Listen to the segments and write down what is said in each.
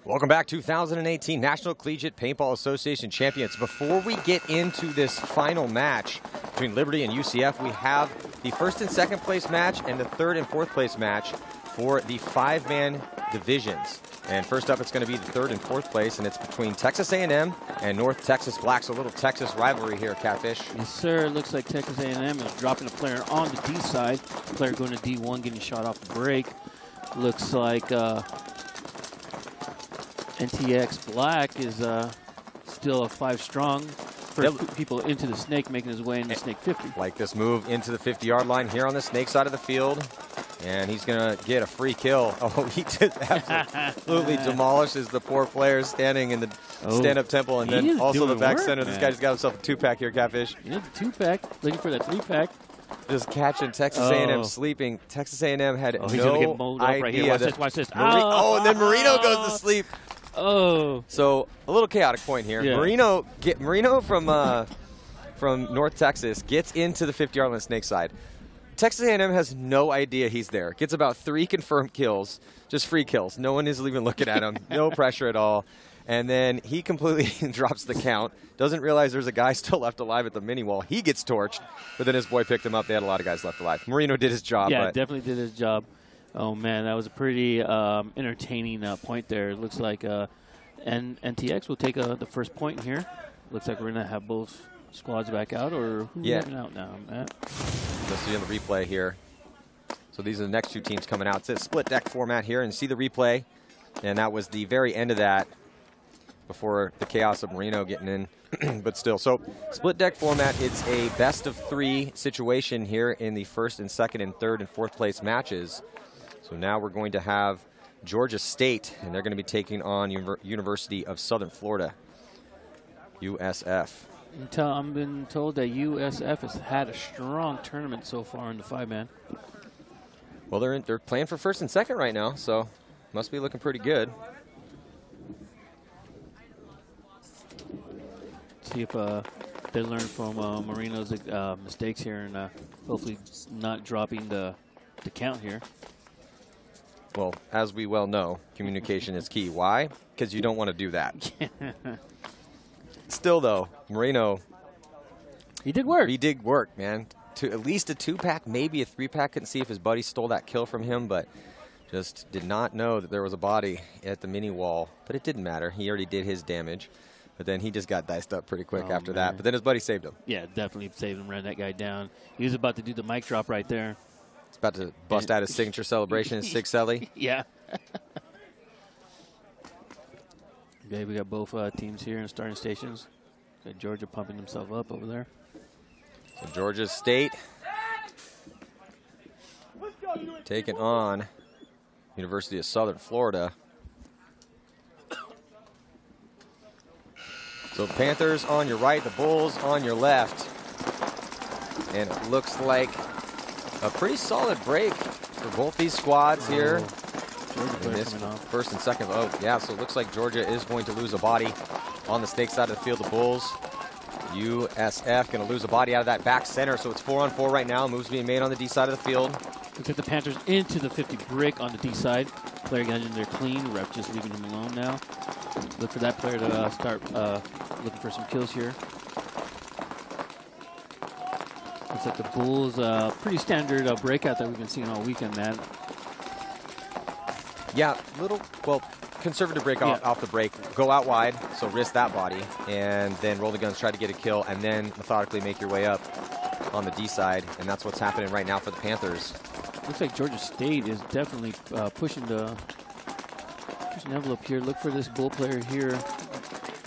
Welcome back, 2018 National Collegiate Paintball Association champions. Before we get into this final match between Liberty and UCF, we have the first and second place match and the third and fourth place match for the 5-man divisions. And first up, it's going to be the third and fourth place, and it's between Texas A&M and North Texas Black. So a little Texas rivalry here, Catfish. Yes, sir. It looks like Texas A&M is dropping a player on the D side. Player going to D1, getting shot off the break. Looks like NTX Black is still a 5 strong. First people into the snake, making his way in the snake 50. Like this move into the 50-yard line here on the snake side of the field. And he's going to get a free kill. Oh, he just absolutely demolishes the poor players standing in the stand-up temple. And then also the back center. This guy just got himself a 2-pack here, Catfish. Yeah, the 2-pack. Looking for that 3-pack. Just catching Texas A&M sleeping. Texas A&M had he's gonna get mowed up right here. Watch this. And then Marino goes to sleep. Oh. So a little chaotic point here. Yeah. Marino from North Texas gets into the 50-yard line snake side. Texas A&M has no idea he's there. Gets about 3 confirmed kills, just free kills. No one is even looking at him. No pressure at all. And then he completely drops the count. Doesn't realize there's a guy still left alive at the mini wall. He gets torched, but then his boy picked him up. They had a lot of guys left alive. Marino did his job. Yeah, but definitely did his job. Oh, man, that was a pretty entertaining point there. It looks like NTX will take the first point here. Looks like we're going to have both squads back out, or who's having out now, Matt? Let's see on the replay here. So these are the next 2 teams coming out. It's a split deck format here, and see the replay. And that was the very end of that before the chaos of Marino getting in. But still, so split deck format, it's a best of 3 situation here in the first and second and third and fourth place matches. So now we're going to have Georgia State, and they're going to be taking on University of Southern Florida, USF. I've been told that USF has had a strong tournament so far in the 5-man. Well, they're playing for first and second right now, so must be looking pretty good. See if they learn from Marino's mistakes here and hopefully not dropping the count here. Well, as we well know, communication is key. Why? Because you don't want to do that. Still, though, Marino. He did work. He did work, man. To at least a 2-pack, maybe a 3-pack. Couldn't see if his buddy stole that kill from him, but just did not know that there was a body at the mini wall. But it didn't matter. He already did his damage. But then he just got diced up pretty quick after that. But then his buddy saved him. Yeah, definitely saved him, ran that guy down. He was about to do the mic drop right there. He's about to bust out his signature celebration, his 6 celly. Yeah. Okay, we got both teams here in starting stations. Got Georgia pumping himself up over there. So Georgia State taking on University of Southern Florida. So Panthers on your right, the Bulls on your left. And it looks like a pretty solid break for both these squads here. In this first and second. Oh, yeah, so it looks like Georgia is going to lose a body on the snake side of the field. The Bulls, USF, going to lose a body out of that back center. So it's 4-on-4 right now. Moves being made on the D side of the field. Looks like the Panthers into the 50 brick on the D side. Player got in there clean. Ref just leaving him alone now. Look for that player to start looking for some kills here. Looks like the Bulls, pretty standard breakout that we've been seeing all weekend, man. Yeah, conservative break off the break. Go out wide, so risk that body, and then roll the guns, try to get a kill, and then methodically make your way up on the D side, and that's what's happening right now for the Panthers. Looks like Georgia State is definitely pushing the envelope here. Look for this Bull player here,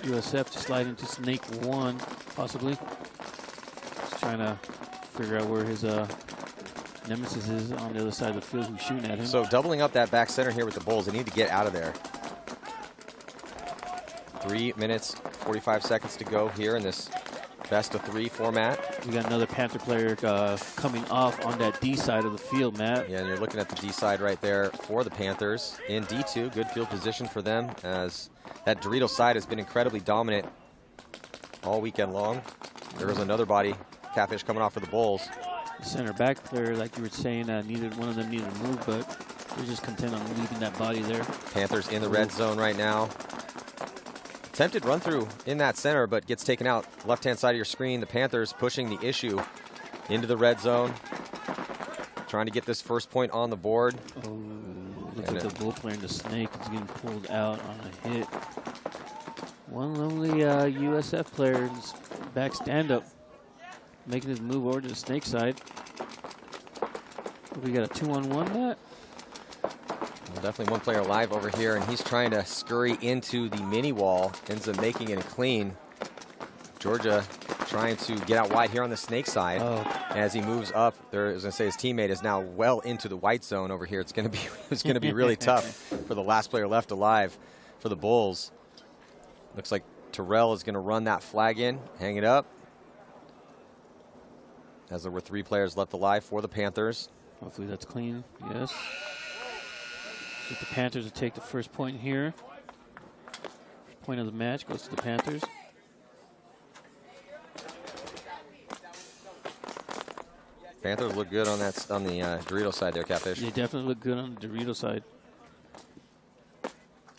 USF, to slide into Snake 1, possibly. Just trying to figure out where his nemesis is on the other side of the field who's shooting at him. So doubling up that back center here with the Bulls. They need to get out of there. 3 minutes, 45 seconds to go here in this best of 3 format. We got another Panther player coming off on that D side of the field, Matt. Yeah, and you're looking at the D side right there for the Panthers in D2. Good field position for them, as that Dorito side has been incredibly dominant all weekend long. There was another body, Catfish, coming off for the Bulls. The center back player, like you were saying, one of them needed to move, but They're just content on leaving that body there. Panthers in the red zone right now. Attempted run through in that center, but gets taken out. Left-hand side of your screen, the Panthers pushing the issue into the red zone. Trying to get this first point on the board. Oh, looks like the bull player in the snake is getting pulled out on a hit. One lonely USF player's back stand-up, making his move over to the snake side. We got a 2-on-1 net. Well, definitely one player alive over here, and he's trying to scurry into the mini wall. Ends up making it clean. Georgia trying to get out wide here on the snake side. As he moves up, I was going to say his teammate is now well into the white zone over here. It's going to be really tough for the last player left alive for the Bulls. Looks like Terrell is going to run that flag in, hang it up, as there were 3 players left alive for the Panthers. Hopefully that's clean. Yes. So the Panthers will take the first point here. Point of the match goes to the Panthers. Panthers look good on that on the Dorito side there, Catfish. They definitely look good on the Dorito side.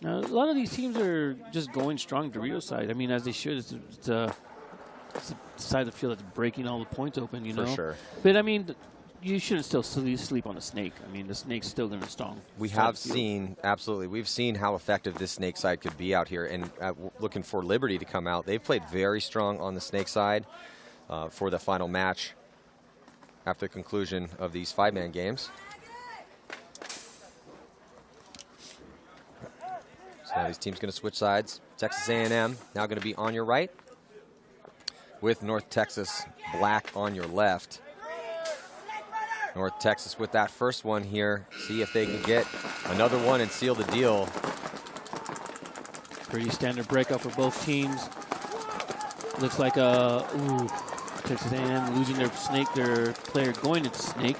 Now, a lot of these teams are just going strong Dorito side. I mean, as they should. It's a side of the field that's breaking all the points open, you know. For sure. But, I mean, you shouldn't still sleep on the snake. I mean, the snake's still going to be strong. We have seen, absolutely, we've seen how effective this snake side could be out here. And looking for Liberty to come out. They've played very strong on the snake side for the final match after the conclusion of these 5-man games. So now these teams going to switch sides. Texas A&M now going to be on your right, with North Texas black on your left. North Texas with that first one here. See if they can get another one and seal the deal. Pretty standard breakup for both teams. Looks like Texas A&M losing their player going into snake.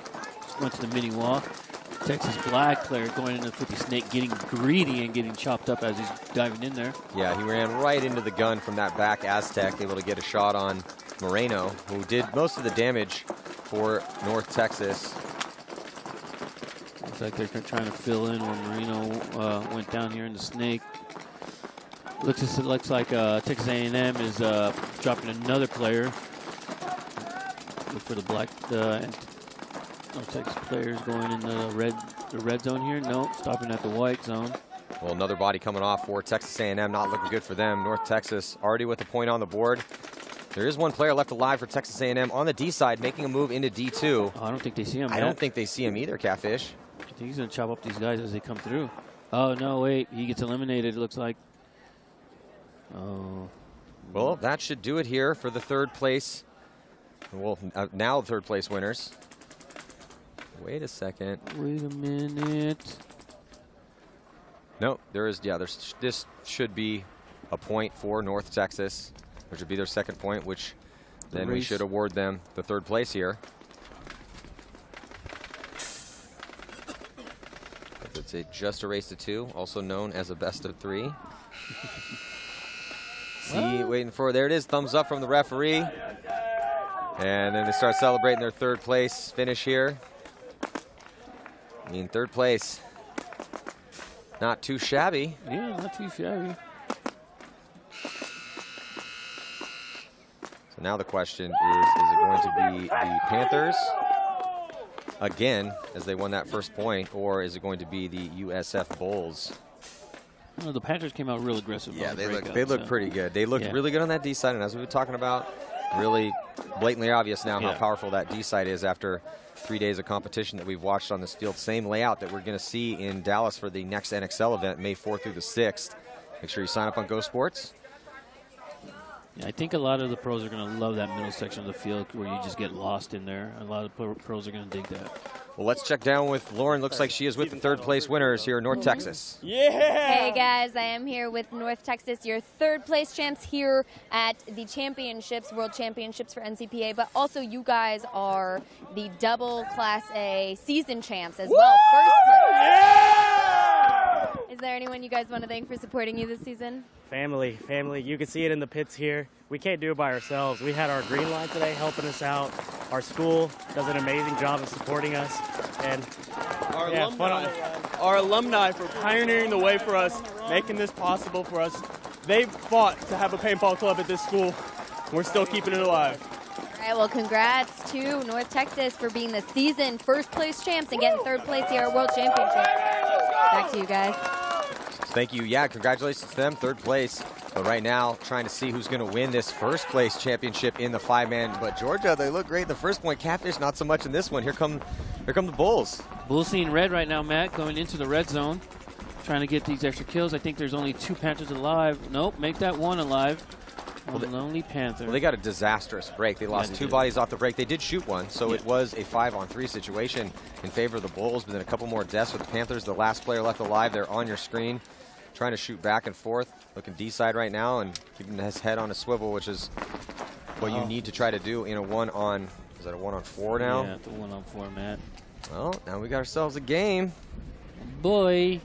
Went to the mini wall. Texas black player going into the 50 snake, getting greedy and getting chopped up as he's diving in there. Yeah, he ran right into the gun from that back Aztec, able to get a shot on Moreno, who did most of the damage for North Texas. Looks like they're trying to fill in when Moreno went down here in the snake. Looks like Texas A&M is dropping another player. Look for the black Texas players going in the red zone here. No, stopping at the white zone. Well, another body coming off for Texas A&M, not looking good for them. North Texas already with a point on the board. There is one player left alive for Texas A&M on the D side, making a move into D2. Oh, I don't think they see him. I don't think they see him either, Catfish. I think he's going to chop up these guys as they come through. Oh, no, wait. He gets eliminated, it looks like. Oh. Well, that should do it here for the third place. Well, now third place winners. Wait a second. Wait a minute. No, this should be a point for North Texas, which would be their second point, which then we should award them the third place here. It's just a race to 2, also known as a best of 3. See, waiting for, there it is, thumbs up from the referee. And then they start celebrating their third place finish here. I mean, third place, not too shabby. Yeah, not too shabby. So now the question is it going to be the Panthers again, as they won that first point, or is it going to be the USF Bulls? Well, the Panthers came out real aggressive. Yeah, they look pretty good. They looked really good on that D side, and as we were talking about, really blatantly obvious now how powerful that D side is after 3 days of competition that we've watched on this field. Same layout that we're going to see in Dallas for the next NXL event, May 4th through the 6th. Make sure you sign up on Go Sports. Yeah, I think a lot of the pros are going to love that middle section of the field where you just get lost in there. A lot of pros are going to dig that. Well, let's check down with Lauren. Looks like she is with the third place winners here in North Texas. Yeah! Hey guys, I am here with North Texas, your third place champs here at the championships, World Championships for NCPA, but also you guys are the double Class A season champs as well. First place. Yeah! Is there anyone you guys want to thank for supporting you this season? Family. You can see it in the pits here. We can't do it by ourselves. We had our green line today helping us out. Our school does an amazing job of supporting us. And our fun on the alumni. our alumni for pioneering the way for us, making this possible for us. They've fought to have a paintball club at this school. We're still keeping it alive. All right, well, congrats to North Texas for being the season first place champs and getting third place here at World Championship. Back to you guys. Thank you. Yeah, congratulations to them, third place. But right now, trying to see who's going to win this first place championship in the 5-man. But Georgia, they look great in the first point. Catfish, not so much in this one. Here come the Bulls. Bulls seeing red right now, Matt, going into the red zone, trying to get these extra kills. I think there's only 2 Panthers alive. Nope, make that 1 alive. Lonely Panther. Well, they got a disastrous break. They lost 2 bodies off the break. They did shoot 1, so it was a 5-on-3 situation in favor of the Bulls, but then a couple more deaths with the Panthers. The last player left alive there on your screen, trying to shoot back and forth, looking D-side right now and keeping his head on a swivel, which is what you need to try to do in a 1-on, is that a 1-on-4 now? Yeah, it's a 1-on-4, Matt. Well, now we got ourselves a game. Boy.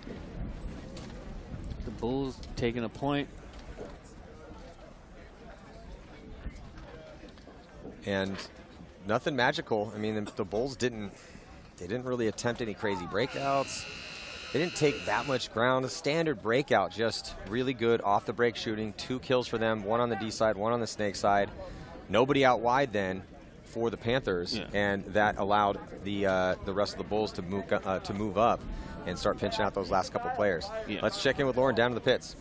The Bulls taking a point. And nothing magical. I mean, the Bulls didn't really attempt any crazy breakouts. They didn't take that much ground. A standard breakout, just really good off the break shooting. 2 kills for them, 1 on the D side, 1 on the snake side. Nobody out wide then for the Panthers, and that allowed the rest of the Bulls to move up and start pinching out those last couple players. Let's check in with Lauren down to the pits.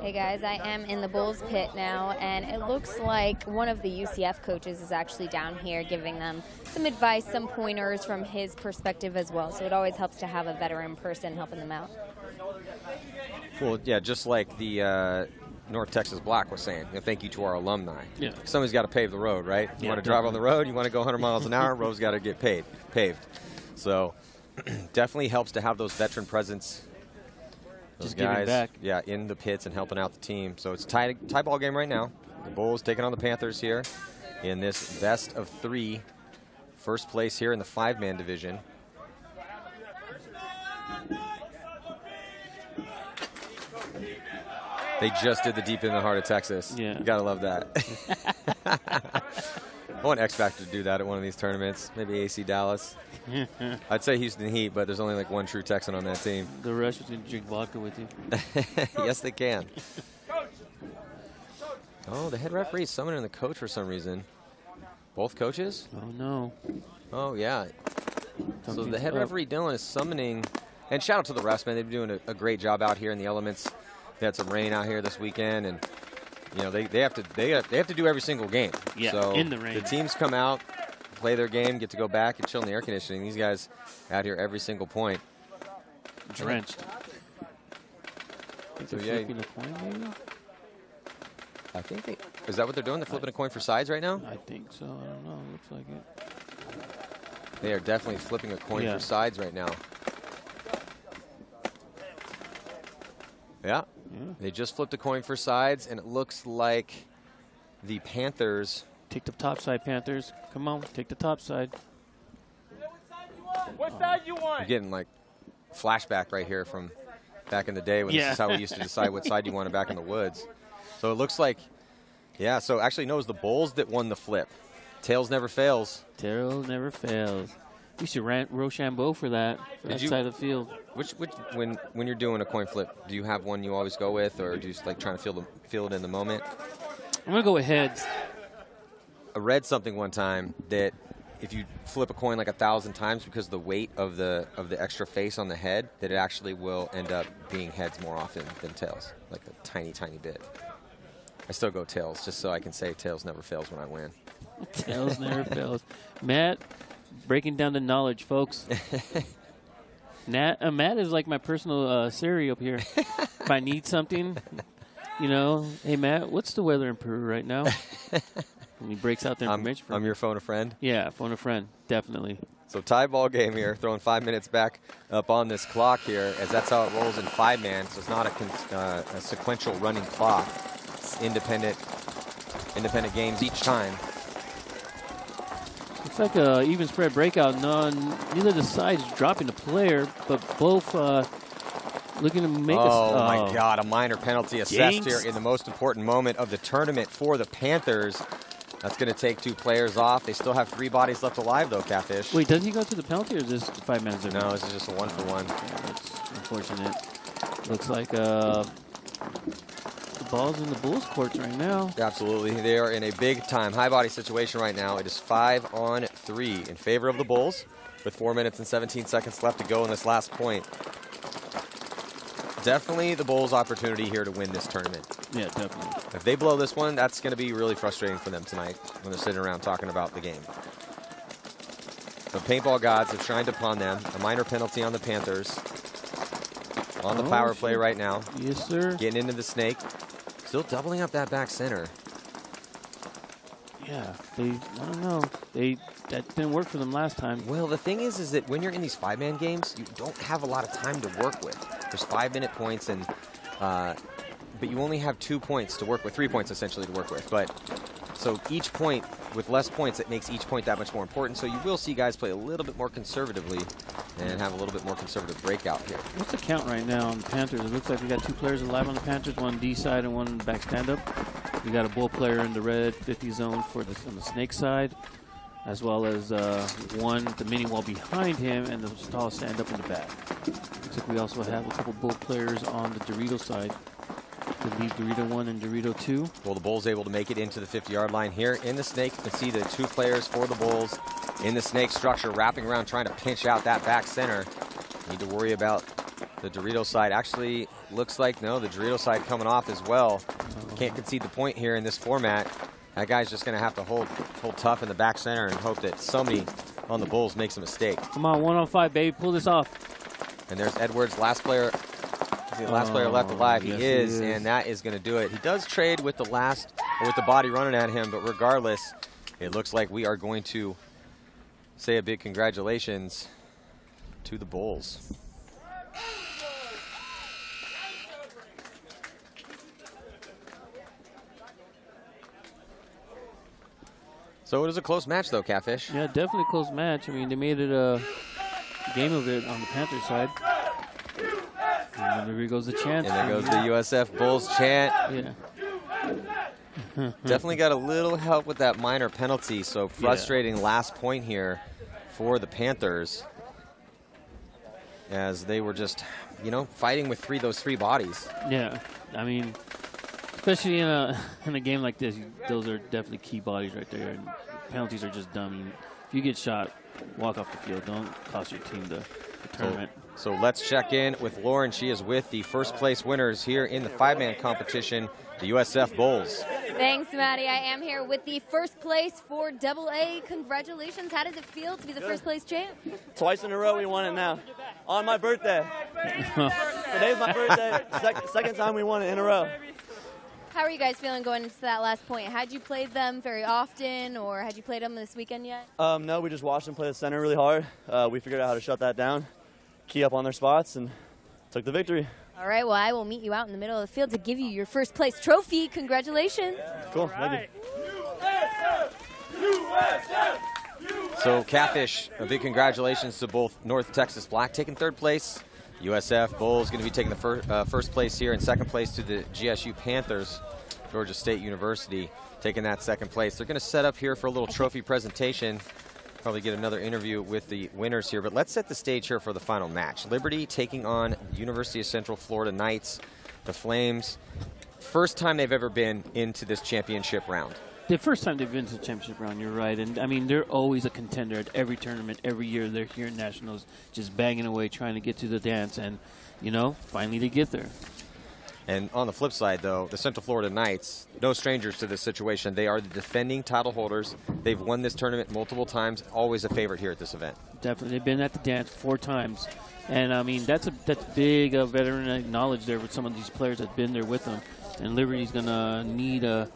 Hey guys, I am in the Bulls pit now, and it looks like one of the UCF coaches is actually down here giving them some advice, some pointers from his perspective as well. So it always helps to have a veteran person helping them out. Well, yeah, just like the North Texas Black was saying, thank you to our alumni. Yeah. Somebody's got to pave the road, right? You want to drive on the road, you want to go 100 miles an hour, road's got to get paved. So definitely helps to have those veteran presence. Those guys, back. Yeah, in the pits and helping out the team. So it's a tie ball game right now. The Bulls taking on the Panthers here in this best of 3 first place here in the 5-man division. They just did the deep in the heart of Texas. Yeah. You gotta love that. I want X Factor to do that at one of these tournaments. Maybe AC Dallas. I'd say Houston Heat, but there's only like 1 true Texan on that team. The rest was going to drink vodka with you. Yes, they can. Oh, the head referee is summoning the coach for some reason. Both coaches? Oh, no. Oh, yeah. So the head referee, Dylan, is summoning. And shout out to the refs, man. They've been doing a great job out here in the elements. They had some rain out here this weekend, and you know they have to do every single game. Yeah, so in the rain. The teams come out, play their game, get to go back and chill in the air conditioning. These guys out here every single point. Drenched. So yeah, flipping a coin, maybe? I think is that what they're doing? They're flipping a coin for sides right now? I think so. I don't know. Looks like it. They are definitely flipping a coin for sides right now. Yeah. They just flipped a coin for sides, and it looks like the Panthers. Take the top side, Panthers. Come on, take the top side. What side you want? You're getting like flashback right here from back in the day when this is how we used to decide what side you wanted back in the woods. So it looks like, yeah, so actually no, it was the Bulls that won the flip. Tails never fails. Tails never fails. We should rant Rochambeau for that, side of the field. Which when you're doing a coin flip, do you have one you always go with, or do you just like trying to feel it in the moment? I'm gonna go with heads. I read something one time that if you flip a coin like 1,000 times because of the weight of the extra face on the head, that it actually will end up being heads more often than tails, like a tiny bit. I still go tails just so I can say tails never fails when I win. Tails never fails. Matt, breaking down the knowledge, folks. Matt is like my personal Siri up here. If I need something, you know, hey, Matt, what's the weather in Peru right now? And he breaks out the information for me. I'm your phone a friend? Yeah, phone a friend, definitely. So tie ball game here, throwing 5 minutes back up on this clock here, as that's how it rolls in 5-man. So it's not a sequential running clock. It's independent games each time. It's like a even spread breakout. Neither of the sides dropping the player, but both looking to make Oh, my God, a minor penalty assessed here in the most important moment of the tournament for the Panthers. That's going to take 2 players off. They still have 3 bodies left alive, though, Catfish. Wait, doesn't he go to the penalty, or is this 5 minutes? No, this is just a 1-for-1. Yeah, that's unfortunate. Looks like the ball's in the Bulls' courts right now. Absolutely. They are in a big-time high-body situation right now. It is 5-on-3 in favor of the Bulls with 4 minutes and 17 seconds left to go in this last point. Definitely the Bulls' opportunity here to win this tournament. Yeah, definitely. If they blow this one, that's going to be really frustrating for them tonight when they're sitting around talking about the game. The paintball gods have shined upon them. A minor penalty on the Panthers. On the power play right now. Yes, sir. Getting into the snake. Still doubling up that back center. Yeah, I don't know. That didn't work for them last time. Well, the thing is that when you're in these 5-man games, you don't have a lot of time to work with. There's 5-minute points, and but you only have 2 points to work with, 3 points essentially to work with. But so each point, with less points, it makes each point that much more important. So you will see guys play a little bit more conservatively and have a little bit more conservative breakout here. What's the count right now on the Panthers? It looks like we got 2 players alive on the Panthers, one D side and one back stand-up. We got a bull player in the red 50 zone on the snake side, as well as the mini wall behind him and the tall stand-up in the back. Looks like we also have a couple bull players on the Dorito side. I believe Dorito 1 and Dorito 2. Well, the Bulls able to make it into the 50-yard line here in the snake. You can see the 2 players for the Bulls in the snake structure, wrapping around, trying to pinch out that back center. Need to worry about the Dorito side. Actually, looks like, no, the Dorito side coming off as well. Can't concede the point here in this format. That guy's just going to have to hold tough in the back center and hope that somebody on the Bulls makes a mistake. Come on, 1-on-5, baby. Pull this off. And there's Edwards, last player. The last player left alive. Yes, he is, and that is going to do it. He does trade with the body running at him, but regardless, it looks like we are going to say a big congratulations to the Bulls. So it was a close match, though, Catfish. Yeah, definitely a close match. I mean, they made it a game of it on the Panthers side. And there goes the chant. And there goes the USF Bulls chant. Yeah. Definitely got a little help with that minor penalty, so frustrating last point here for the Panthers, as they were just, fighting with those three bodies. Yeah, I mean, especially in a game like this, those are definitely key bodies right there. And penalties are just dumb. I mean, if you get shot, walk off the field. Don't cost your team the tournament. So let's check in with Lauren. She is with the first place winners here in the 5-man competition, the USF Bulls. Thanks, Maddie. I am here with the first place for AA. Congratulations. How does it feel to be the first place champ? Twice in a row we won it now. On my birthday. Today's my birthday. Second time we won it in a row. How are you guys feeling going into that last point? Had you played them very often, or had you played them this weekend yet? No, we just watched them play the center really hard. We figured out how to shut that down, key up on their spots, and took the victory. All right, well, I will meet you out in the middle of the field to give you your first place trophy. Congratulations. Cool, thank you. So, Catfish, a big congratulations to both North Texas Black taking third place. USF Bulls going to be taking the first place here, and second place to the GSU Panthers. Georgia State University taking that second place. They're going to set up here for a little trophy presentation. Probably get another interview with the winners here, but let's set the stage here for the final match. Liberty taking on University of Central Florida Knights, the Flames. First time they've ever been into this championship round. The first time they've been to the championship round, you're right. And, I mean, they're always a contender at every tournament. Every year they're here in Nationals just banging away trying to get to the dance. And, finally they get there. And on the flip side, though, the Central Florida Knights, no strangers to this situation. They are the defending title holders. They've won this tournament multiple times, always a favorite here at this event. Definitely. They've been at the dance 4 times. And, I mean, that's big veteran knowledge there with some of these players that have been there with them. And Liberty's going to need to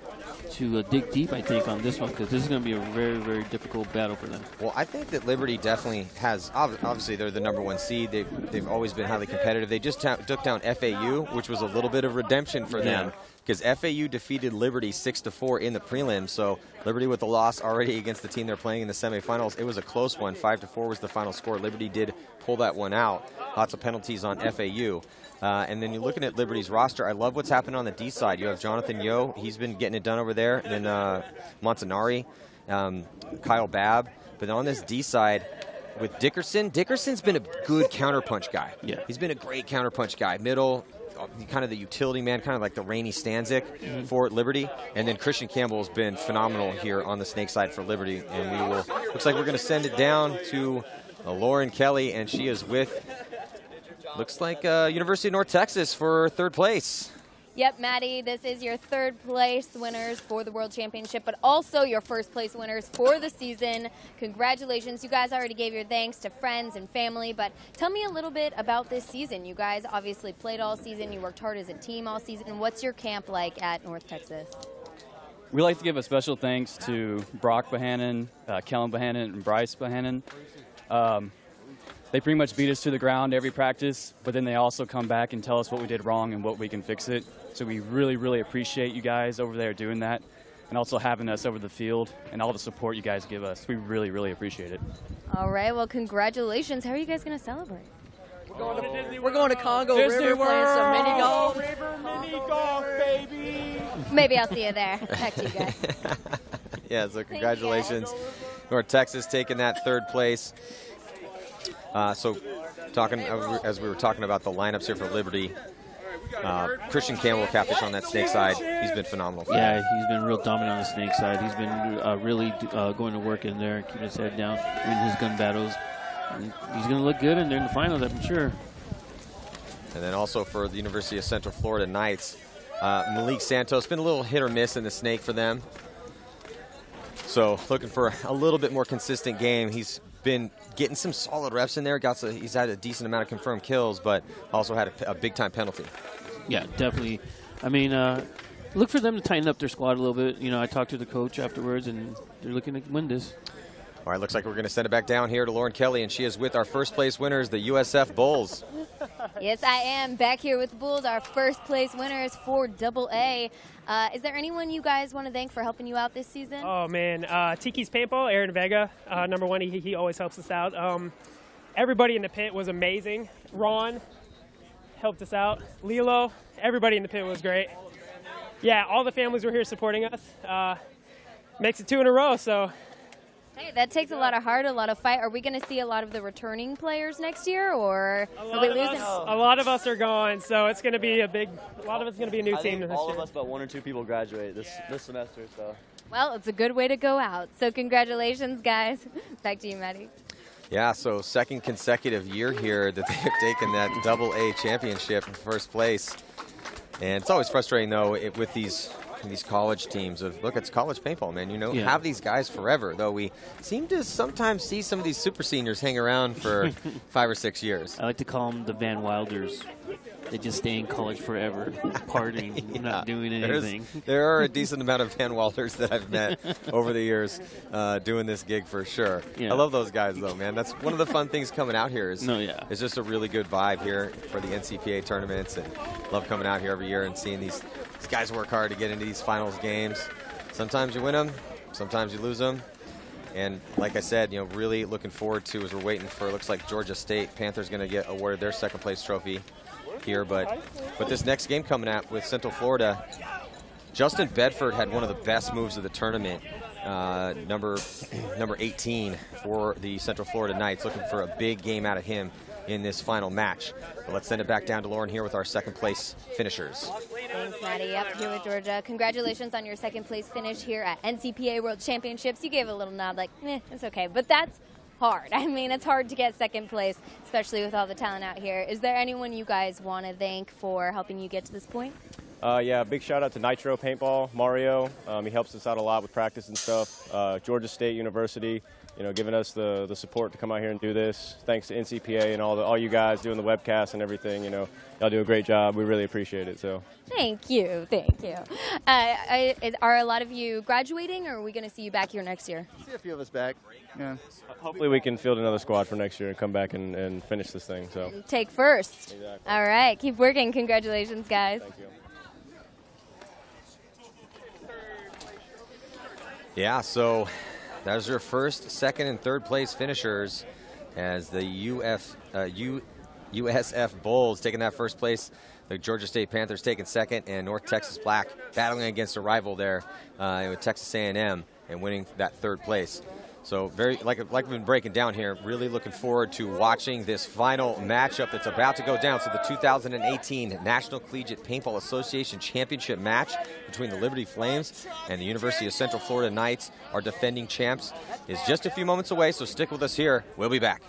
dig deep, I think, on this one, because this is going to be a very, very difficult battle for them. Well, I think that Liberty definitely has, obviously they're the #1 seed. They've always been highly competitive. They just took down FAU, which was a little bit of redemption for them because FAU defeated Liberty 6-4 in the prelims. So Liberty with the loss already against the team they're playing in the semifinals. It was a close one. 5-4 was the final score. Liberty did pull that one out. Lots of penalties on FAU. And then you're looking at Liberty's roster. I love what's happening on the D side. You have Jonathan Yo. He's been getting it done over there. And then Montanari, Kyle Babb. But on this D side, with Dickerson, Dickerson's been a good counterpunch guy. Yeah. He's been a great counterpunch guy. Middle, kind of the utility man, kind of like the Rainey Stanzik for Liberty. And then Christian Campbell's been phenomenal here on the snake side for Liberty. And we will, looks like we're going to send it down to Lauren Kelly, and she is with, looks like University of North Texas for third place. Yep, Maddie, this is your third place winners for the World Championship, but also your first place winners for the season. Congratulations. You guys already gave your thanks to friends and family, but tell me a little bit about this season. You guys obviously played all season. You worked hard as a team all season. What's your camp like at North Texas? We like to give a special thanks to Brock Bohannon, Kellen Bohannon, and Bryce Bohannon. They pretty much beat us to the ground every practice, but then they also come back and tell us what we did wrong and what we can fix it. So we really, really appreciate you guys over there doing that, and also having us over the field and all the support you guys give us. We really, really appreciate it. All right, well, congratulations. How are you guys going to celebrate? We're going to Congo River, playing some mini golf. River mini golf, baby. Maybe I'll see you there. Back to you guys. Yeah, so congratulations. North Texas taking that third place. So talking as we were talking about the lineups here for Liberty, Christian Campbell, catfish on that snake side, he's been phenomenal. Yeah, he's been real dominant on the snake side. He's been really going to work in there, keeping his head down, winning his gun battles. And he's going to look good in there in the finals, I'm sure. And then also for the University of Central Florida Knights, Malik Santos, been a little hit or miss in the snake for them. So looking for a little bit more consistent game. He's been getting some solid reps in there. He's had a decent amount of confirmed kills, but also had a big-time penalty. Yeah, definitely. I mean, look for them to tighten up their squad a little bit. You know, I talked to the coach afterwards, and they're looking to win this. All right, looks like we're going to send it back down here to Lauren Kelly, and she is with our first-place winners, the USF Bulls. Yes, I am back here with the Bulls, our first-place winners for AA. Is there anyone you guys want to thank for helping you out this season? Oh, man. Tiki's Paintball, Aaron Vega, number one. He always helps us out. Everybody in the pit was amazing. Ron helped us out. Lilo, everybody in the pit was great. Yeah, all the families were here supporting us. Makes it 2 in a row, so... Hey, that takes a lot of heart, a lot of fight. Are we going to see a lot of the returning players next year, or are we losing? A lot of us are gone, so it's going to be a lot of it's going to be a new team this year. All of us but 1 or 2 people graduate this semester, so. Well, it's a good way to go out. So congratulations, guys. Back to you, Maddie. Yeah, so second consecutive year here that they've taken that AA championship in first place. And it's always frustrating, though, with these college teams of, look, it's college paintball, man. You know, have these guys forever, though we seem to sometimes see some of these super seniors hang around for 5 or 6 years. I like to call them the Van Wilders. They just stay in college forever, partying, not doing anything. There are a decent amount of Van Walders that I've met over the years doing this gig for sure. Yeah. I love those guys, though, man. That's one of the fun things coming out here is it's just a really good vibe here for the NCPA tournaments, and love coming out here every year and seeing these guys work hard to get into these finals games. Sometimes you win them, sometimes you lose them. And like I said, you know, really looking forward to as we're waiting for, looks like Georgia State Panthers going to get awarded their second place trophy here. But this next game coming up with Central Florida, Justin Bedford had one of the best moves of the tournament, number 18 for the Central Florida Knights, looking for a big game out of him in this final match. But let's send it back down to Lauren here with our second place finishers. Thanks, Maddie. Up here with Georgia. Congratulations on your second place finish here at NCPA World Championships. You gave a little nod like, it's okay. But that's hard. I mean, it's hard to get second place, especially with all the talent out here. Is there anyone you guys want to thank for helping you get to this point? Yeah, big shout out to Nitro Paintball, Mario. He helps us out a lot with practice and stuff. Georgia State University, you know, giving us the support to come out here and do this. Thanks to NCPA and all you guys doing the webcast and everything. You know, y'all do a great job. We really appreciate it. So. Thank you. Thank you. Are a lot of you graduating, or are we going to see you back here next year? See a few of us back. Yeah. Hopefully we can field another squad for next year and come back and finish this thing. So. Take first. Exactly. All right. Keep working. Congratulations, guys. Thank you. Yeah, so there's your first, second, and third place finishers as the USF Bulls taking that first place. The Georgia State Panthers taking second, and North Texas Black battling against a rival there with Texas A&M and winning that third place. So very, like we've been breaking down here, really looking forward to watching this final matchup that's about to go down. So the 2018 National Collegiate Paintball Association Championship match between the Liberty Flames and the University of Central Florida Knights, our defending champs, is just a few moments away, so stick with us here. We'll be back.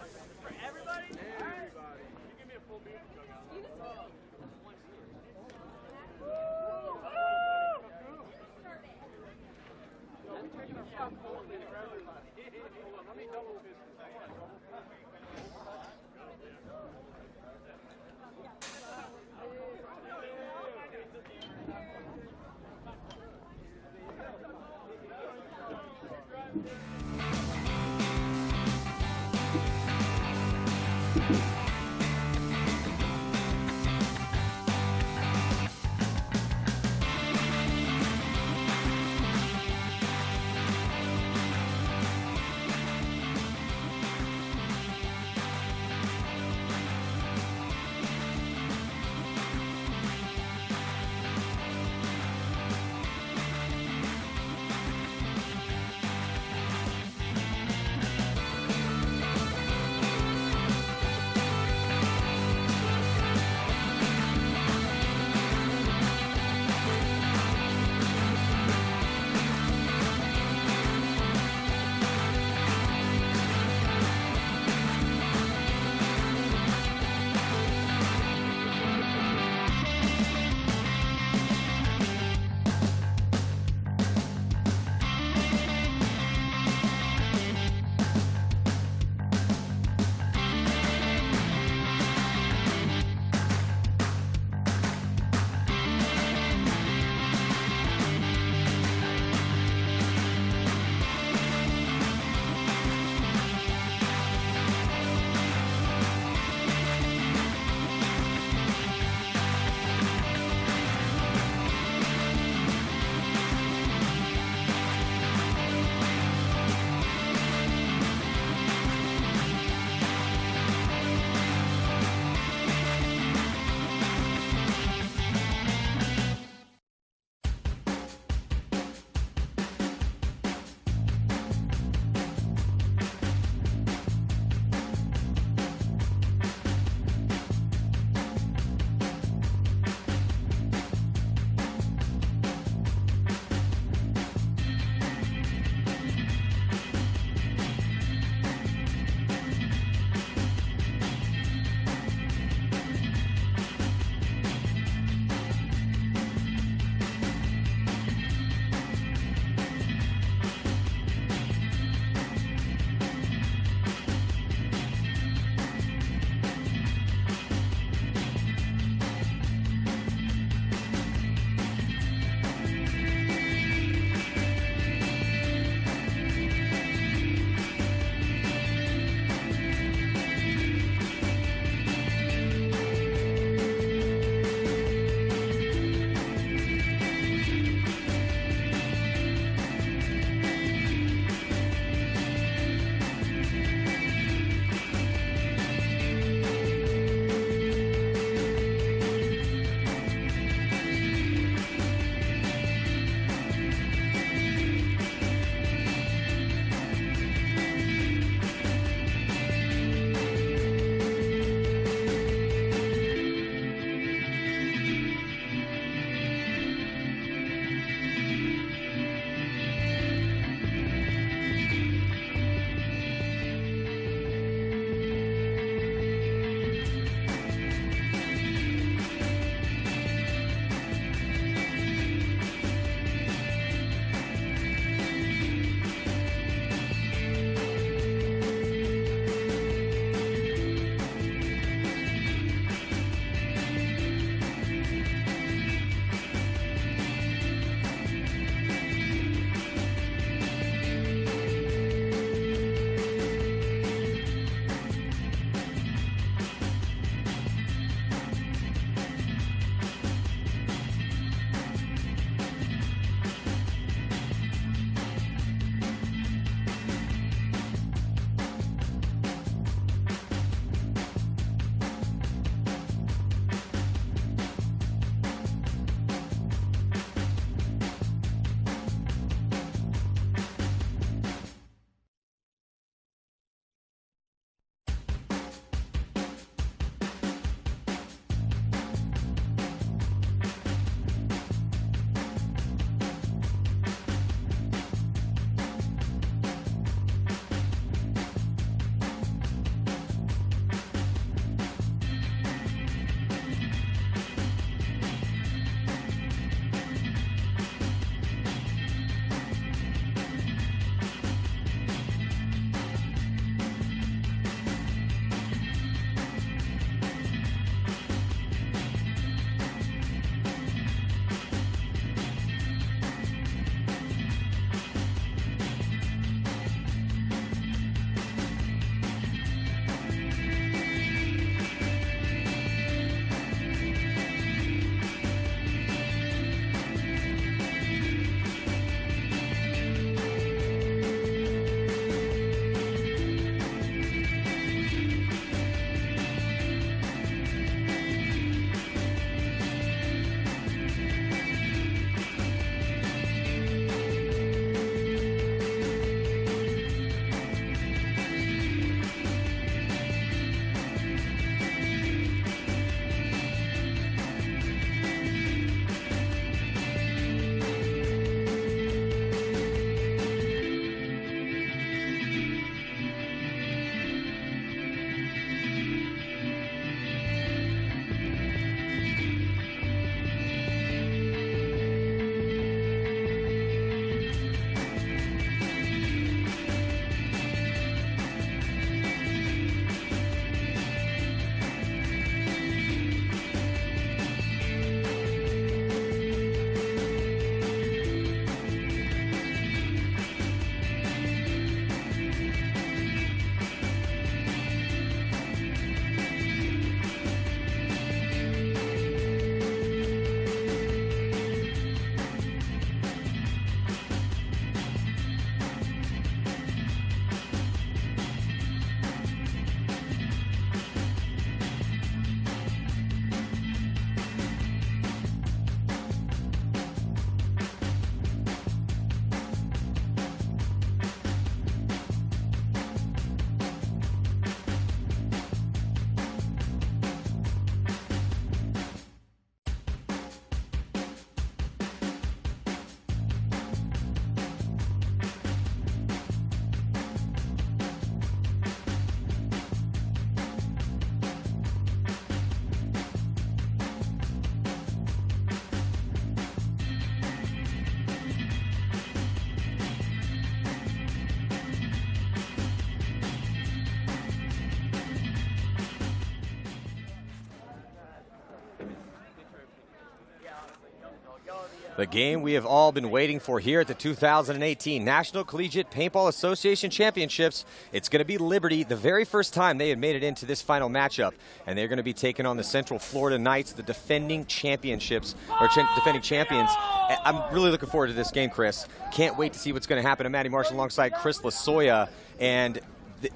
The game we have all been waiting for here at the 2018 National Collegiate Paintball Association Championships. It's going to be Liberty, the very first time they had made it into this final matchup. And they're going to be taking on the Central Florida Knights, the defending championships, or defending champions. I'm really looking forward to this game, Chris. Can't wait to see what's going to happen. I'm Matty Marshall alongside Chris Lasoya. And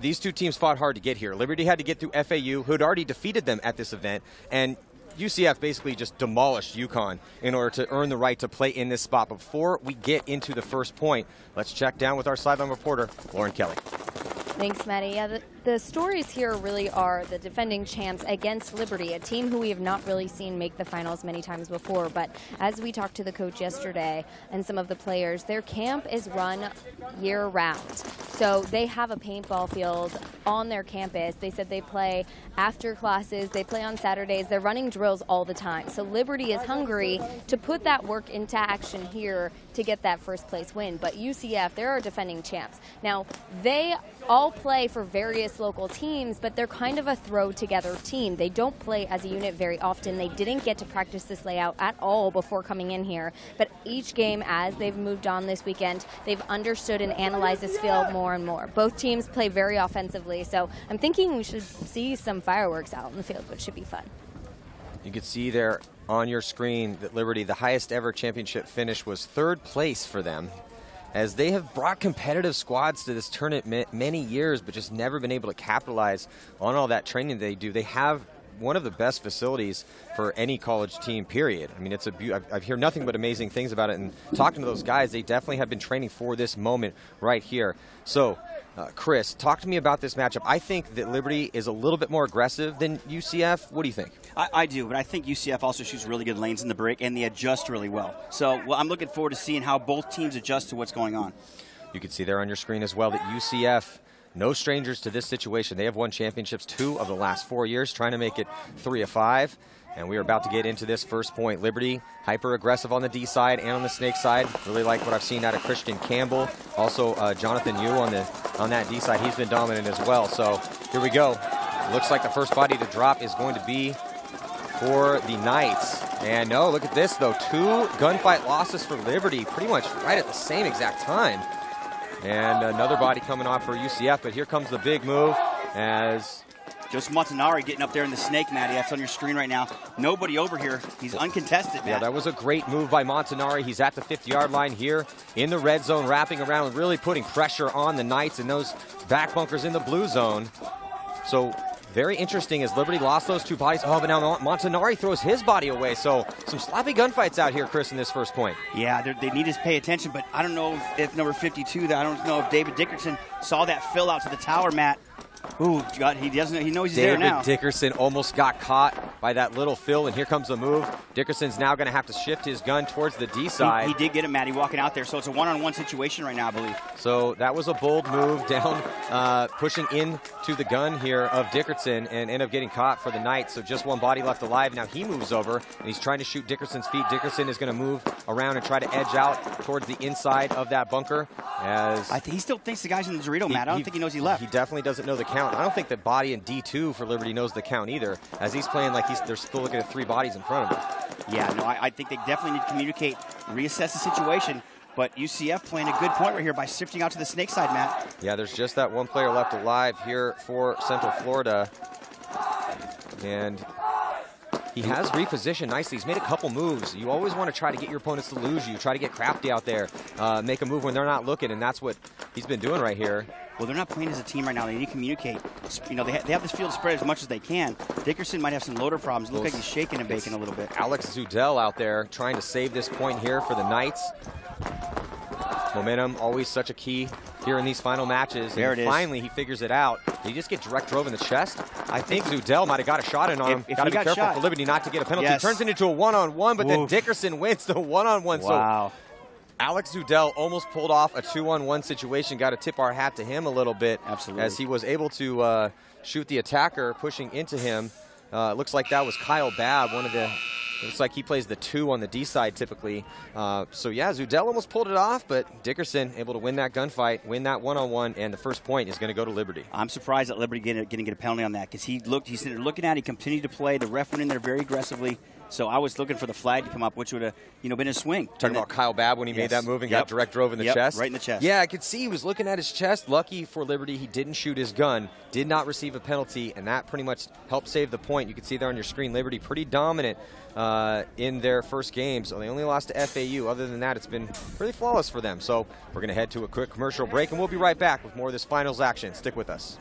these two teams fought hard to get here. Liberty had to get through FAU, who had already defeated them at this event. And UCF basically just demolished UConn in order to earn the right to play in this spot. Before we get into the first point, let's check down with our sideline reporter, Lauren Kelly. Thanks, Maddie. Yeah, the stories here really are the defending champs against Liberty, a team who we have not really seen make the finals many times before. But as we talked to the coach yesterday and some of the players, their camp is run year-round. So they have a paintball field on their campus. They said they play after classes, they play on Saturdays, they're running drills all the time. So Liberty is hungry to put that work into action here to get that first place win. But UCF, they're our defending champs. Now, they all play for various local teams, but they're kind of a throw-together team. They don't play as a unit very often. They didn't get to practice this layout at all before coming in here. But each game, as they've moved on this weekend, they've understood and analyzed this field more and more. Both teams play very offensively, so I'm thinking we should see some fireworks out in the field, which should be fun. You can see there on your screen that Liberty, the highest ever championship finish was third place for them, as they have brought competitive squads to this tournament many years, but just never been able to capitalize on all that training they do. They have one of the best facilities for any college team, period. I mean, it's I've heard nothing but amazing things about it, and talking to those guys, they definitely have been training for this moment right here. So, Chris, talk to me about this matchup. I think that Liberty is a little bit more aggressive than UCF. What do you think? I do, but I think UCF also shoots really good lanes in the break, and they adjust really well. So I'm looking forward to seeing how both teams adjust to what's going on. You can see there on your screen as well that UCF, no strangers to this situation. They have won championships 2 of the last 4 years, trying to make it 3 of 5. And we are about to get into this first point. Liberty, hyper-aggressive on the D side and on the snake side. Really like what I've seen out of Christian Campbell. Also, Jonathan Yu on that D side. He's been dominant as well. So here we go. Looks like the first body to drop is going to be for the Knights. And no, look at this, though. 2 gunfight losses for Liberty, pretty much right at the same exact time. And another body coming off for UCF, but here comes the big move as Joseph Montanari getting up there in the snake, Matty. That's on your screen right now. Nobody over here. He's uncontested, Matt. Yeah, that was a great move by Montanari. He's at the 50-yard line here in the red zone, wrapping around and really putting pressure on the Knights and those back bunkers in the blue zone. So very interesting as Liberty lost those 2 bodies. Oh, but now Montanari throws his body away. So some sloppy gunfights out here, Chris, in this first point. Yeah, they need to pay attention, but I don't know if number 52, I don't know if David Dickerson saw that fill out to the tower, Matt. Ooh, God, he knows he's there now. David Dickerson almost got caught by that little fill, and here comes the move. Dickerson's now going to have to shift his gun towards the D side. He did get him, Matty, walking out there, so it's a one-on-one situation right now, I believe. So that was a bold move down, pushing into the gun here of Dickerson, and end up getting caught for the Knights. So just 1 body left alive. Now he moves over, and he's trying to shoot Dickerson's feet. Dickerson is going to move around and try to edge out towards the inside of that bunker. He still thinks the guy's in the Dorito, Matt. I don't think he knows he left. He definitely doesn't know the count. I don't think the body in D2 for Liberty knows the count either, as he's playing like they're still looking at 3 bodies in front of him. Yeah, no, I think they definitely need to communicate, reassess the situation, but UCF playing a good point right here by shifting out to the snake side, Matt. Yeah, there's just that 1 player left alive here for Central Florida, and he has repositioned nicely. He's made a couple moves. You always want to try to get your opponents to lose you. Try to get crafty out there, make a move when they're not looking, and that's what he's been doing right here. Well, they're not playing as a team right now. They need to communicate. You know, they have this field spread as much as they can. Dickerson might have some loader problems. It looks like he's shaking and baking a little bit. Alex Zudell out there trying to save this point here for the Knights. Momentum, always such a key here in these final matches. There it is. Finally, he figures it out. Did he just get direct drove in the chest? I think Zudell might have got a shot in on him. Got to be careful for Liberty not to get a penalty. Yes. Turns it into a one-on-one, but then Dickerson wins the one-on-one. Wow. So Alex Zudell almost pulled off a 2-on-1 situation. Got to tip our hat to him a little bit. Absolutely. As he was able to shoot the attacker pushing into him. Looks like that was Kyle Babb, looks like he plays the 2 on the D side typically. So yeah, Zudell almost pulled it off, but Dickerson able to win that gunfight, win that 1-on-1, and the first point is going to go to Liberty. I'm surprised that Liberty didn't get a penalty on that, because he's looking at it, he continued to play. The ref went in there very aggressively, So I was looking for the flag to come up, which would have, been a swing. Talking about Kyle Babb when he made that move and got direct drove in the chest? Right in the chest. Yeah, I could see he was looking at his chest. Lucky for Liberty, he didn't shoot his gun, did not receive a penalty, and that pretty much helped save the point. You can see there on your screen, Liberty pretty dominant in their first game. So they only lost to FAU. Other than that, it's been pretty flawless for them. So we're going to head to a quick commercial break, and we'll be right back with more of this finals action. Stick with us.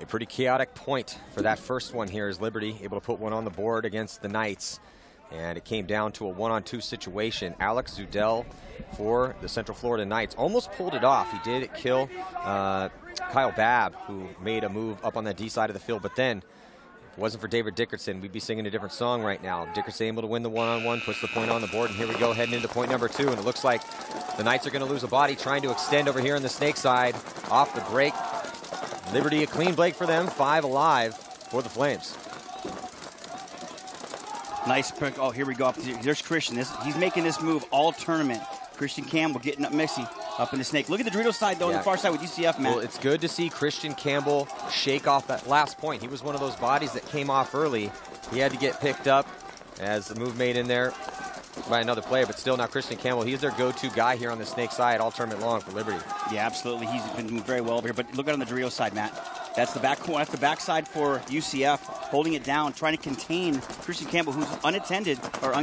Pretty chaotic point for that first one here as Liberty able to put one on the board against the Knights. And it came down to a 1-on-2 situation. Alex Zudell for the Central Florida Knights almost pulled it off. He did kill Kyle Babb, who made a move up on the D side of the field. But then, if it wasn't for David Dickerson, we'd be singing a different song right now. Dickerson able to win the 1-on-1, puts the point on the board. And here we go, heading into point number 2. And it looks like the Knights are going to lose a body, trying to extend over here on the snake side. Off the break. Liberty, a clean break for them, 5 alive for the Flames. Nice pick. Oh, here we go. There's Christian. He's making this move all tournament. Christian Campbell getting up Mixie up in the snake. Look at the Dorito side, though, on the far side with UCF, Matt. Well, it's good to see Christian Campbell shake off that last point. He was one of those bodies that came off early. He had to get picked up as the move made in there by another player, but still now Christian Campbell, he's their go-to guy here on the snake side all tournament long for Liberty. Yeah, absolutely. He's been doing very well over here, but look at on the Dorito side, Matt. That's the back corner. That's the backside for UCF, holding it down, trying to contain Christian Campbell, who's unattended or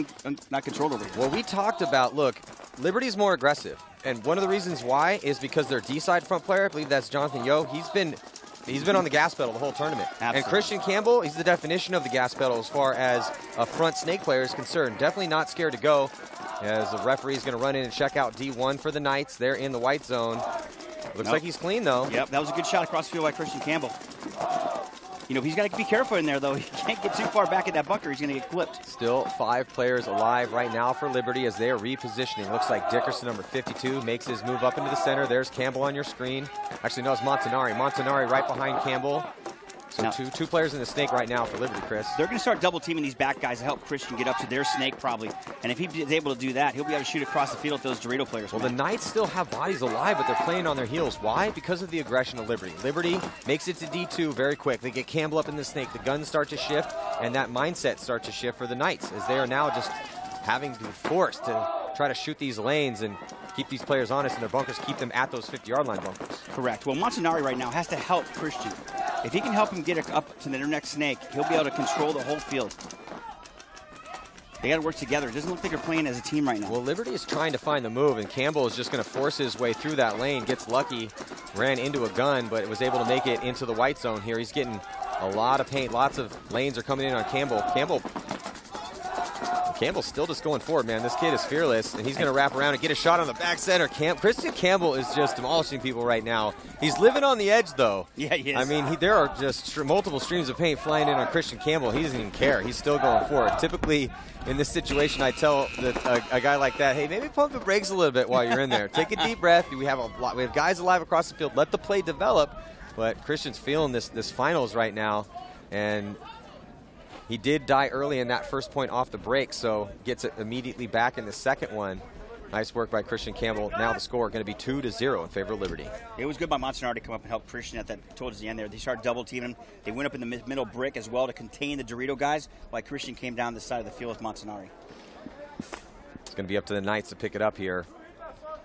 not controlled over here. Well, we talked about, look, Liberty's more aggressive, and one of the reasons why is because their D-side front player, I believe that's Jonathan Yo, he's been on the gas pedal the whole tournament. Absolutely. And Christian Campbell, he's the definition of the gas pedal as far as a front snake player is concerned. Definitely not scared to go, as the referee's going to run in and check out D1 for the Knights. They're in the white zone. Looks like he's clean, though. Yep, that was a good shot across the field by Christian Campbell. He's got to be careful in there, though. He can't get too far back at that bunker. He's going to get clipped. Still 5 players alive right now for Liberty as they are repositioning. Looks like Dickerson, number 52, makes his move up into the center. There's Campbell on your screen. Actually, no, it's Montanari. Montanari right behind Campbell. So now, two players in the snake right now for Liberty, Chris. They're going to start double teaming these back guys to help Christian get up to their snake probably. And if he's able to do that, he'll be able to shoot across the field with those Dorito players. Well, the Knights still have bodies alive, but they're playing on their heels. Why? Because of the aggression of Liberty. Liberty makes it to D2 very quick. They get Campbell up in the snake. The guns start to shift, and that mindset starts to shift for the Knights as they are now just having to be forced to try to shoot these lanes and keep these players honest in their bunkers, keep them at those 50-yard line bunkers. Correct. Well, Montanari right now has to help Christian. If he can help him get up to the next snake, he'll be able to control the whole field. They got to work together. It doesn't look like they're playing as a team right now. Well, Liberty is trying to find the move, and Campbell is just going to force his way through that lane. Gets lucky, ran into a gun, but was able to make it into the white zone here. He's getting a lot of paint. Lots of lanes are coming in on Campbell. Campbell's still just going forward, man. This kid is fearless, and he's going to wrap around and get a shot on the back center. Christian Campbell is just demolishing people right now. He's living on the edge, though. Yeah, he is. I mean, there are just multiple streams of paint flying in on Christian Campbell. He doesn't even care. He's still going forward. Typically, in this situation, I tell a guy like that, hey, maybe pump the brakes a little bit while you're in there. Take a deep breath. We have guys alive across the field. Let the play develop. But Christian's feeling this finals right now, and he did die early in that first point off the break, so gets it immediately back in the second one. Nice work by Christian Campbell. Now the score going to be 2-0 in favor of Liberty. It was good by Montanari to come up and help Christian towards the end there. They started double teaming him. They went up in the middle brick as well to contain the Dorito guys, while Christian came down the side of the field with Montanari. It's going to be up to the Knights to pick it up here.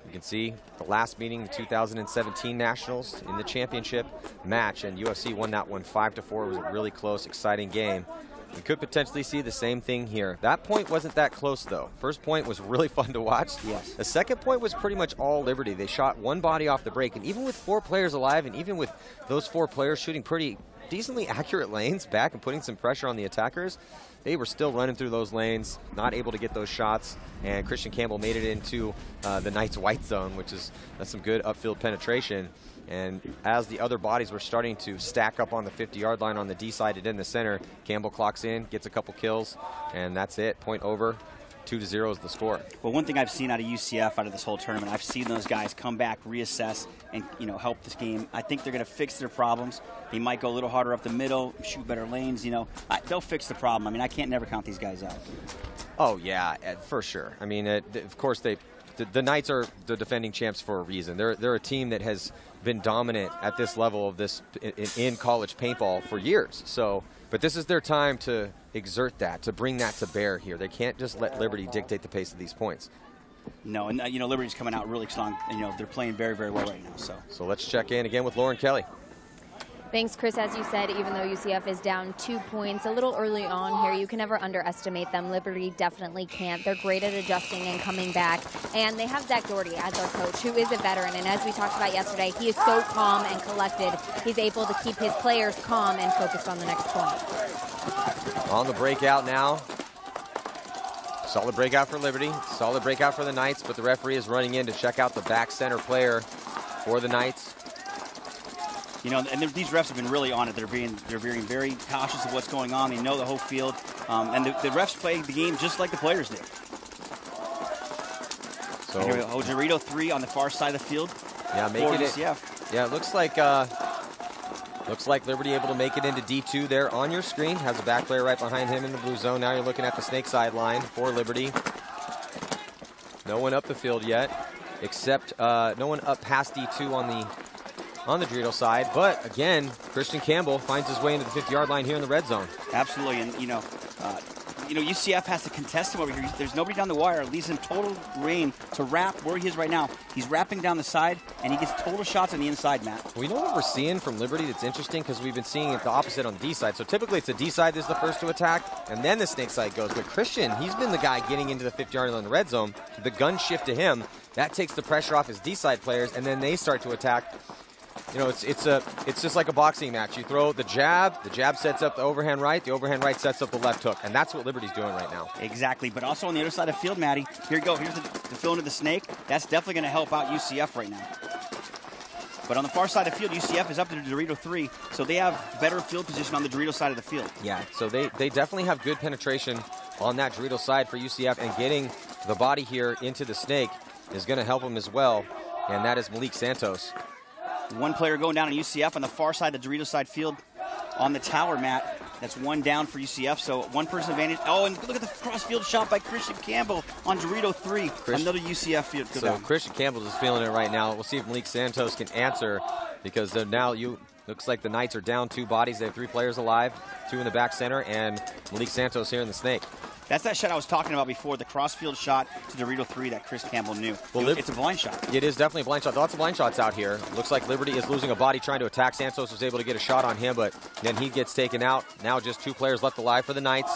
You can see the last meeting, the 2017 Nationals in the championship match, and UFC won that one 5-4. It was a really close, exciting game. We could potentially see the same thing here. That point wasn't that close, though. First point was really fun to watch. Yes. The second point was pretty much all Liberty. They shot one body off the break, and even with 4 players alive, and even with those 4 players shooting pretty decently accurate lanes back and putting some pressure on the attackers, they were still running through those lanes, not able to get those shots, and Christian Campbell made it into the Knights' white zone, that's some good upfield penetration. And as the other bodies were starting to stack up on the 50-yard line on the D side and in the center, Campbell clocks in, gets a couple kills, and that's it. Point over. 2-0 is the score. Well, one thing I've seen out of UCF out of this whole tournament, I've seen those guys come back, reassess, and help this game. I think they're going to fix their problems. They might go a little harder up the middle, shoot better lanes. They'll fix the problem. I mean, I can't never count these guys out. Oh yeah, for sure. I mean, of course the Knights are the defending champs for a reason. They're a team that has been dominant at this level of this in college paintball for years. So, but this is their time to exert that, to bring that to bear here. They can't just let Liberty dictate the pace of these points. No, and Liberty's coming out really strong. They're playing very, very well right now. So let's check in again with Lauren Kelly. Thanks, Chris. As you said, even though UCF is down 2 points a little early on here, you can never underestimate them. Liberty definitely can't. They're great at adjusting and coming back. And they have Zach Doherty as our coach, who is a veteran. And as we talked about yesterday, he is so calm and collected. He's able to keep his players calm and focused on the next point. On the breakout now. Solid breakout for Liberty. Solid breakout for the Knights, but the referee is running in to check out the back center player for the Knights. And these refs have been really on it. They're being very cautious of what's going on. They know the whole field, and the refs play the game just like the players do. So here we go. Dorito 3 on the far side of the field. Yeah, making it. UCF. Yeah, it looks like Liberty able to make it into D2 there on your screen. Has a back player right behind him in the blue zone. Now you're looking at the snake side line for Liberty. No one up the field yet, except no one up past D2 on the Dorito side, but again, Christian Campbell finds his way into the 50-yard line here in the red zone. Absolutely, and UCF has to contest him over here. There's nobody down the wire. Leaves him total reign to wrap where he is right now. He's wrapping down the side, and he gets total shots on the inside, Matt. We know what we're seeing from Liberty that's interesting because we've been seeing it the opposite on the D side. So typically it's the D side that's the first to attack, and then the snake side goes. But Christian, he's been the guy getting into the 50-yard line in the red zone. The gun shift to him. That takes the pressure off his D side players, and then they start to attack. It's just like a boxing match. You throw the jab sets up the overhand right sets up the left hook, and that's what Liberty's doing right now. Exactly, but also on the other side of the field, Matty, here you go. Here's the fill into the snake. That's definitely going to help out UCF right now. But on the far side of the field, UCF is up to the Dorito 3, so they have better field position on the Dorito side of the field. Yeah, so they definitely have good penetration on that Dorito side for UCF, and getting the body here into the snake is going to help them as well, and that is Malik Santos. One player going down on UCF on the far side of the Dorito side field on the tower, Matt. That's one down for UCF, so one person advantage. Oh, and look at the cross-field shot by Christian Campbell on Dorito 3. Another UCF field go down. Christian Campbell is feeling it right now. We'll see if Malik Santos can answer, because now looks like the Knights are down 2 bodies. They have 3 players alive, 2 in the back center, and Malik Santos here in the snake. That's that shot I was talking about before, the cross-field shot to Dorito 3 that Chris Campbell knew. Well, it's a blind shot. It is definitely a blind shot. Lots of blind shots out here. Looks like Liberty is losing a body trying to attack. Santos was able to get a shot on him, but then he gets taken out. Now just 2 players left alive for the Knights.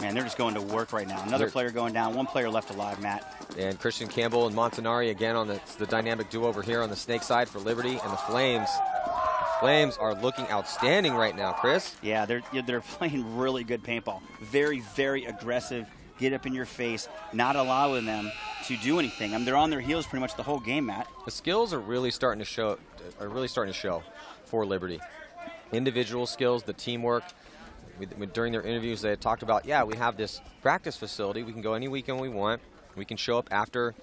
Man, they're just going to work right now. Another player going down, 1 player left alive, Matt. And Christian Campbell and Montanari again on the dynamic duo over here on the snake side for Liberty, and the Flames are looking outstanding right now, Chris. Yeah, they're playing really good paintball. Very, very aggressive, get up in your face, not allowing them to do anything. I mean, they're on their heels pretty much the whole game, Matt. The skills are really starting to show for Liberty. Individual skills, the teamwork. During their interviews, they had talked about, we have this practice facility. We can go any weekend we want. We can show up after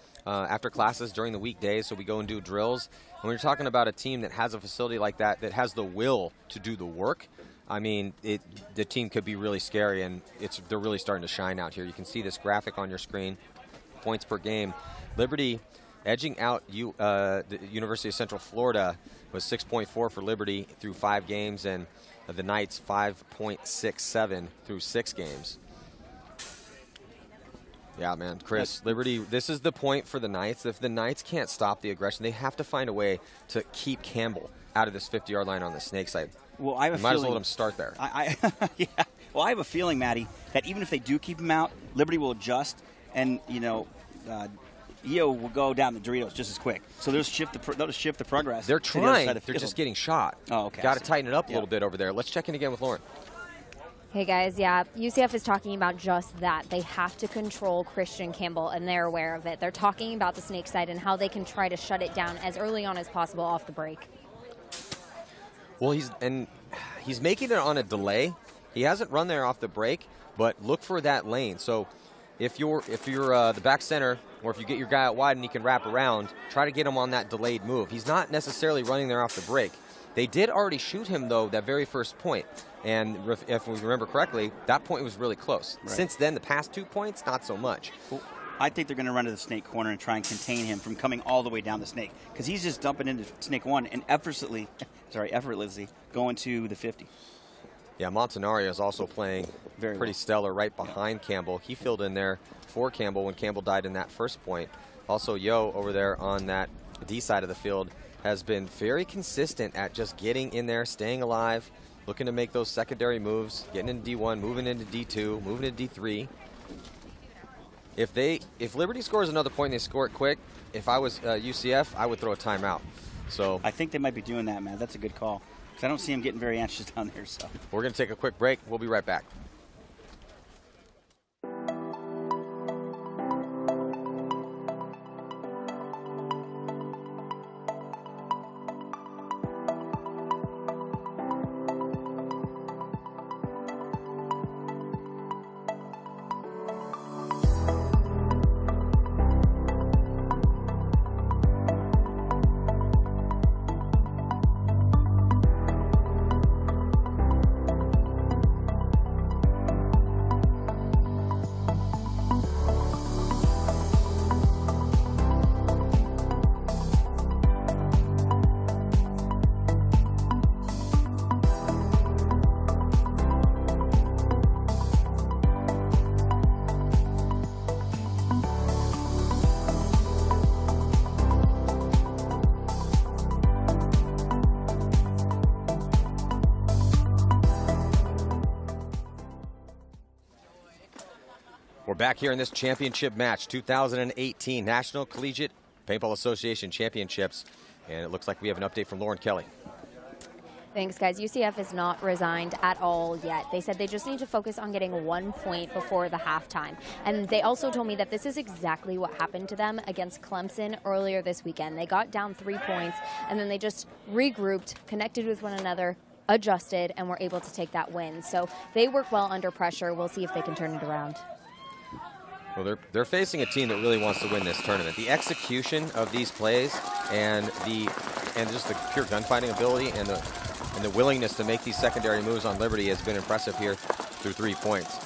classes during the weekdays, so we go and do drills. When you're talking about a team that has a facility like that has the will to do the work, I mean, the team could be really scary, and they're really starting to shine out here. You can see this graphic on your screen, points per game. Liberty edging out the University of Central Florida was 6.4 for Liberty through 5 games, and the Knights 5.67 through 6 games. Yeah, man, Chris, Liberty, this is the point for the Knights. If the Knights can't stop the aggression, they have to find a way to keep Campbell out of this 50-yard line on the snake side. Well, I have might as well let him start there. Yeah. Well, I have a feeling, Maddie, that even if they do keep him out, Liberty will adjust, and EO will go down the Doritos just as quick. So they'll shift the progress. They're to the other trying. side of the They're field. just getting shot. Oh, okay. Got to tighten it up a little bit over there. Let's check in again with Lauren. Hey guys, yeah, UCF is talking about just that. They have to control Christian Campbell, and they're aware of it. They're talking about the snake side and how they can try to shut it down as early on as possible off the break. Well, he's making it on a delay. He hasn't run there off the break, but look for that lane. So if you're the back center, or if you get your guy out wide and he can wrap around, try to get him on that delayed move. He's not necessarily running there off the break. They did already shoot him, though, that very first point. And if we remember correctly, that point was really close. Right. Since then, the past 2 points, not so much. Well, I think they're going to run to the snake corner and try and contain him from coming all the way down the snake, because he's just dumping into snake 1 and effortlessly going to the 50. Yeah, Montenario is also playing pretty stellar right behind Campbell. He filled in there for Campbell when Campbell died in that first point. Also, Yo over there on that D side of the field has been very consistent at just getting in there, staying alive, looking to make those secondary moves, getting into D1, moving into D2, moving into D3. If Liberty scores another point and they score it quick, if I was UCF, I would throw a timeout. So I think they might be doing that, man. That's a good call, because I don't see him getting very anxious down there. So we're going to take a quick break. We'll be right back. We're back here in this championship match, 2018 National Collegiate Paintball Association Championships. And it looks like we have an update from Lauren Kelly. Thanks, guys. UCF is not resigned at all yet. They said they just need to focus on getting 1 point before the halftime. And they also told me that this is exactly what happened to them against Clemson earlier this weekend. They got down 3 points, and then they just regrouped, connected with one another, adjusted, and were able to take that win. So they work well under pressure. We'll see if they can turn it around. Well, they're facing a team that really wants to win this tournament. The execution of these plays and just the pure gunfighting ability and the willingness to make these secondary moves on Liberty has been impressive here through 3 points.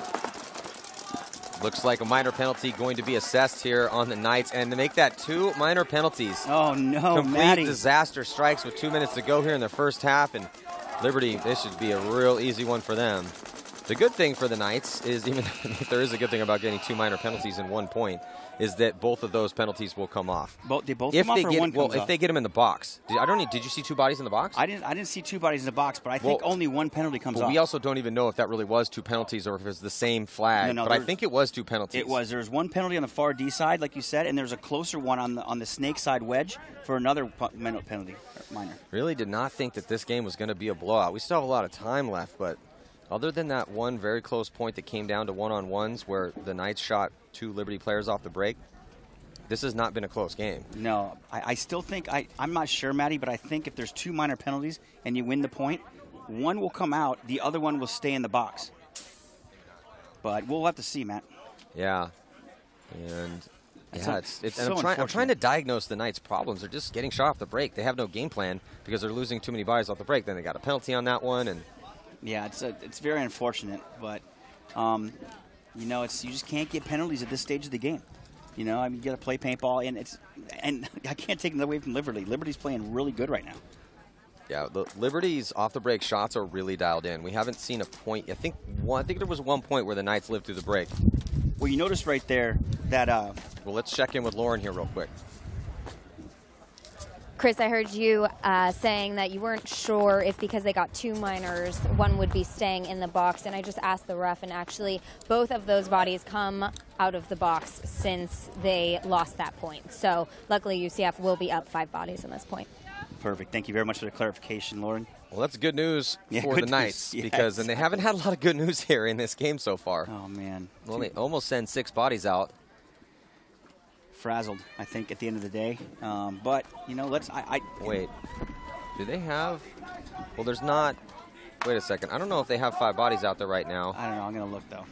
Looks like a minor penalty going to be assessed here on the Knights, and to make that 2 minor penalties. Oh no, complete Maddie. Disaster strikes with 2 minutes to go here in the first half, and Liberty, this should be a real easy one for them. The good thing for the Knights is, even if there is a good thing about getting 2 minor penalties in 1 point, is that both of those penalties will come off. They both come off, or one comes if off? they get them in the box. Did you see 2 bodies in the box? I didn't see 2 bodies in the box, but I think only 1 penalty comes off. We also don't even know if that really was 2 penalties or if it's the same flag. No, but I think it was 2 penalties. It was. There was 1 penalty on the far D side, like you said, and there's a closer one on the snake side wedge for another penalty, minor. Really did not think that this game was going to be a blowout. We still have a lot of time left, but other than that one very close point that came down to one-on-ones where the Knights shot 2 Liberty players off the break, this has not been a close game. No, I still think, I'm not sure, Maddie, but I think if there's 2 minor penalties and you win the point, one will come out, the other one will stay in the box. But we'll have to see, Matt. Yeah. And so I'm trying to diagnose the Knights' problems. They're just getting shot off the break. They have no game plan because they're losing too many bodies off the break. Then they got a penalty on that one, and yeah, it's very unfortunate, but you just can't get penalties at this stage of the game. You got to play paintball, and I can't take it away from Liberty. Liberty's playing really good right now. Yeah, the Liberty's off the break shots are really dialed in. We haven't seen a point. I think there was 1 point where the Knights lived through the break. Well, you notice right there that. Well, let's check in with Lauren here real quick. Chris, I heard you saying that you weren't sure if because they got 2 minors, one would be staying in the box. And I just asked the ref, and actually both of those bodies come out of the box since they lost that point. So luckily UCF will be up 5 bodies in this point. Perfect. Thank you very much for the clarification, Lauren. Well, that's good news for good the Knights news. because and they haven't had a lot of good news here in this game so far. Oh, man. Well, they almost send 6 bodies out. Frazzled, I think, at the end of the day. But, you know, Wait. Do they have... Well, there's not... Wait a second. I don't know if they have 5 bodies out there right now. I don't know. I'm going to look, though.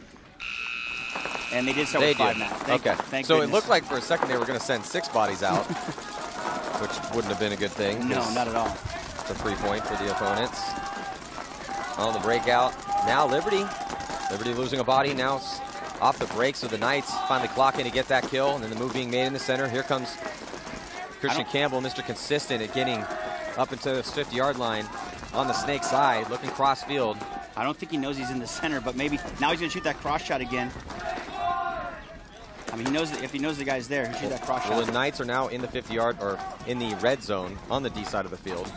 And they did start with 5 now. Thank so goodness. it looked like for a second they were going to send 6 bodies out, which wouldn't have been a good thing. No, not at all. It's a free point for the opponents. On the breakout. Now Liberty. Liberty losing a body now off the break, so the Knights finally clock in to get that kill, and then the move being made in the center. Here comes Christian Campbell, Mr. Consistent at getting up into the 50-yard line on the snake side, looking cross field. I don't think he knows he's in the center, but maybe now he's going to shoot that cross shot again. I mean, he knows that if he knows the guy's there, he'll shoot that cross Well, shot. the Knights are now in the 50-yard or in the red zone on the D side of the field.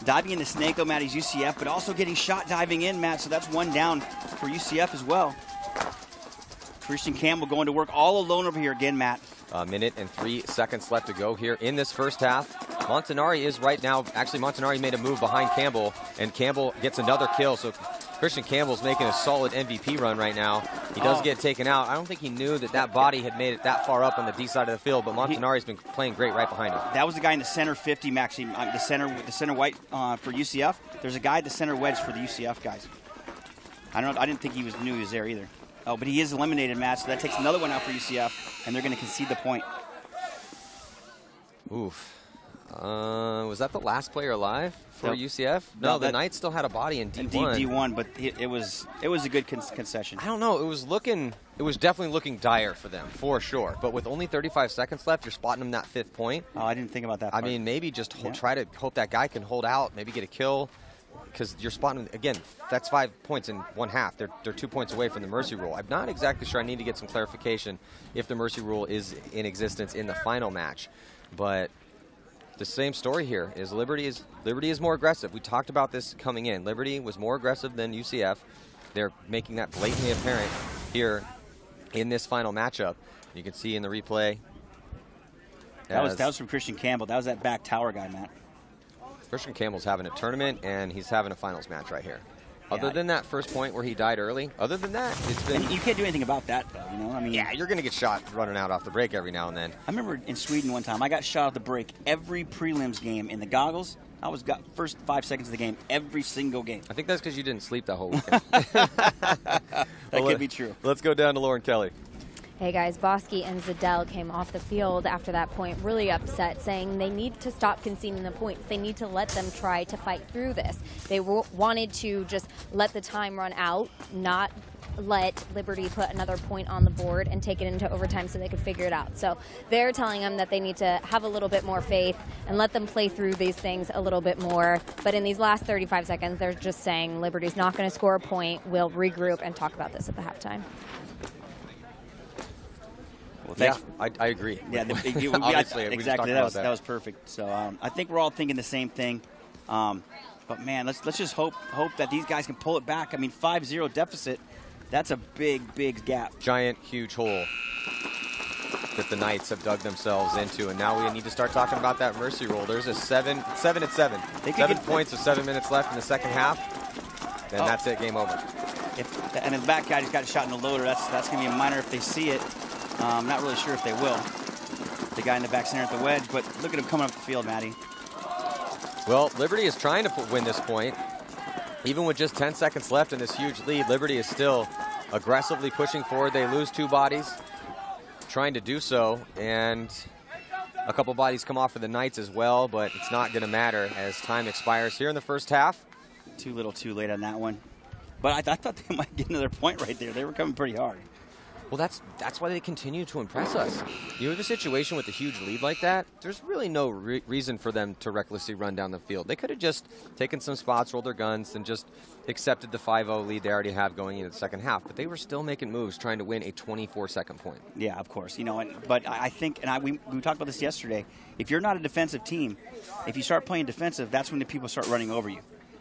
Diving into Snake, Matt, he's UCF, but also getting shot diving in, Matt, so that's 1 down for UCF as well. Christian Campbell going to work all alone over here again, Matt. A minute and 3 seconds left to go here in this first half. Montanari is right now, actually Montanari made a move behind Campbell, and Campbell gets another kill, so Christian Campbell's making a solid MVP run right now. He does get taken out. I don't think he knew that that body had made it that far up on the D side of the field, but Montanari's been playing great right behind him. That was the guy in the center 50, actually, the center white for UCF. There's a guy at the center wedge for the UCF guys. I didn't think knew he was there either. Oh, but he is eliminated, Matt, so that takes another one out for UCF, and they're going to concede the point. Oof. Was that the last player alive for UCF? No, the Knights still had a body in D1. In D1, but it was a good concession. I don't know. It was definitely looking dire for them, for sure. But with only 35 seconds left, you're spotting them that 5th point. Oh, I didn't think about that part. I mean, maybe just try to hope that guy can hold out, maybe get a kill. Because you're spotting, again, that's 5 points in 1 half. They're 2 points away from the mercy rule. I'm not exactly sure. I need to get some clarification if the mercy rule is in existence in the final match. But the same story here is Liberty is more aggressive. We talked about this coming in. Liberty was more aggressive than UCF. They're making that blatantly apparent here in this final matchup. You can see in the replay. That was from Christian Campbell. That was that back tower guy, Matt. Christian Campbell's having a tournament, and he's having a finals match right here. Other than that first point where he died early, other than that, it's been... And you can't do anything about that, though, you know? I mean, yeah, you're going to get shot running out off the break every now and then. I remember in Sweden one time, I got shot off the break every prelims game in the goggles. Got first 5 seconds of the game, every single game. I think that's because you didn't sleep that whole weekend. That could be true. Let's go down to Lauren Kelly. Hey guys, Bosky and Zadell came off the field after that point really upset, saying they need to stop conceding the points. They need to let them try to fight through this. They wanted to just let the time run out, not let Liberty put another point on the board and take it into overtime so they could figure it out. So they're telling them that they need to have a little bit more faith and let them play through these things a little bit more. But in these last 35 seconds, they're just saying Liberty's not going to score a point. We'll regroup and talk about this at the halftime. Well, yeah, I agree. Yeah, obviously, exactly. That was perfect. So I think we're all thinking the same thing. But man, let's just hope that these guys can pull it back. I mean, 5-0 deficit. That's a big gap. Giant, huge hole that the Knights have dug themselves into, and now we need to start talking about that mercy rule. There's a 7 at 7. 7 points with 7 minutes left in the second half. Then that's it. Game over. And the back guy just got shot in the loader. That's going to be a minor if they see it. I'm not really sure if they will. The guy in the back center at the wedge, but look at him coming up the field, Matty. Well, Liberty is trying to win this point. Even with just 10 seconds left in this huge lead, Liberty is still aggressively pushing forward. They lose 2 bodies, trying to do so, and a couple bodies come off for the Knights as well, but it's not going to matter as time expires here in the first half. Too little too late on that one. But I thought they might get another point right there. They were coming pretty hard. Well, that's why they continue to impress us. You have a situation with a huge lead like that, there's really no reason for them to recklessly run down the field. They could have just taken some spots, rolled their guns, and just accepted the 5-0 lead they already have going into the second half. But they were still making moves, trying to win a 24-second point. Yeah, of course. You know, but I think, and we talked about this yesterday, if you're not a defensive team, if you start playing defensive, that's when the people start running over you.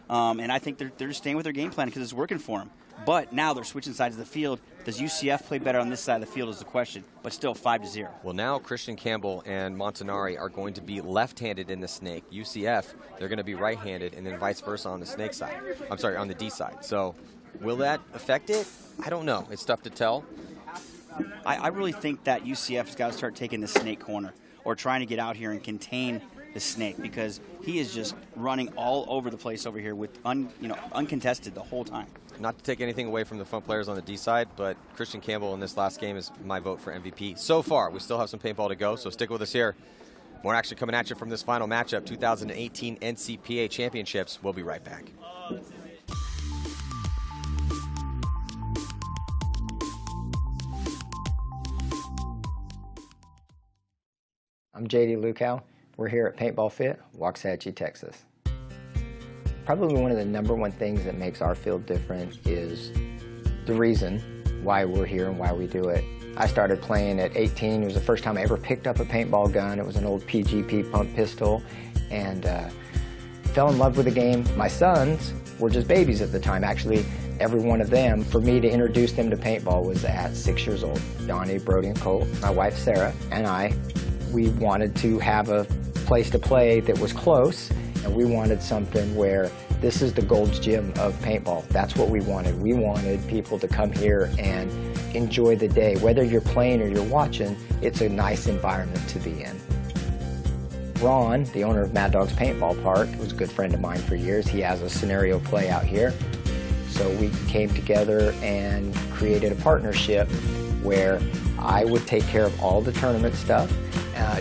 And I think they're just staying with their game plan because it's working for them. But now they're switching sides of the field. Does UCF play better on this side of the field is the question, but still 5-0. Well, now Christian Campbell and Montanari are going to be left-handed in the snake. UCF, they're going to be right-handed, and then vice versa on the snake side. I'm sorry, on the D side. So will that affect it? I don't know. It's tough to tell. I really think that UCF has got to start taking the snake corner or trying to get out here and contain the snake, because he is just running all over the place over here with uncontested the whole time. Not to take anything away from the fun players on the D side, but Christian Campbell in this last game is my vote for MVP. So far, we still have some paintball to go, so stick with us here. More action coming at you from this final matchup, 2018 NCPA Championships. We'll be right back. I'm JD Lukow. We're here at Paintball Fit, Waxahachie, Texas. Probably one of the #1 things that makes our field different is the reason why we're here and why we do it. I started playing at 18. It was the first time I ever picked up a paintball gun. It was an old PGP pump pistol, and fell in love with the game. My sons were just babies at the time. Actually, every one of them, for me to introduce them to paintball was at 6 years old. Donnie, Brody, and Colt, my wife Sarah, and we wanted to have a place to play that was close, and we wanted something where this is the Gold's Gym of paintball. That's what we wanted. We wanted people to come here and enjoy the day. Whether you're playing or you're watching, it's a nice environment to be in. Ron, the owner of Mad Dog's Paintball Park, was a good friend of mine for years. He has a scenario play out here. So we came together and created a partnership where I would take care of all the tournament stuff.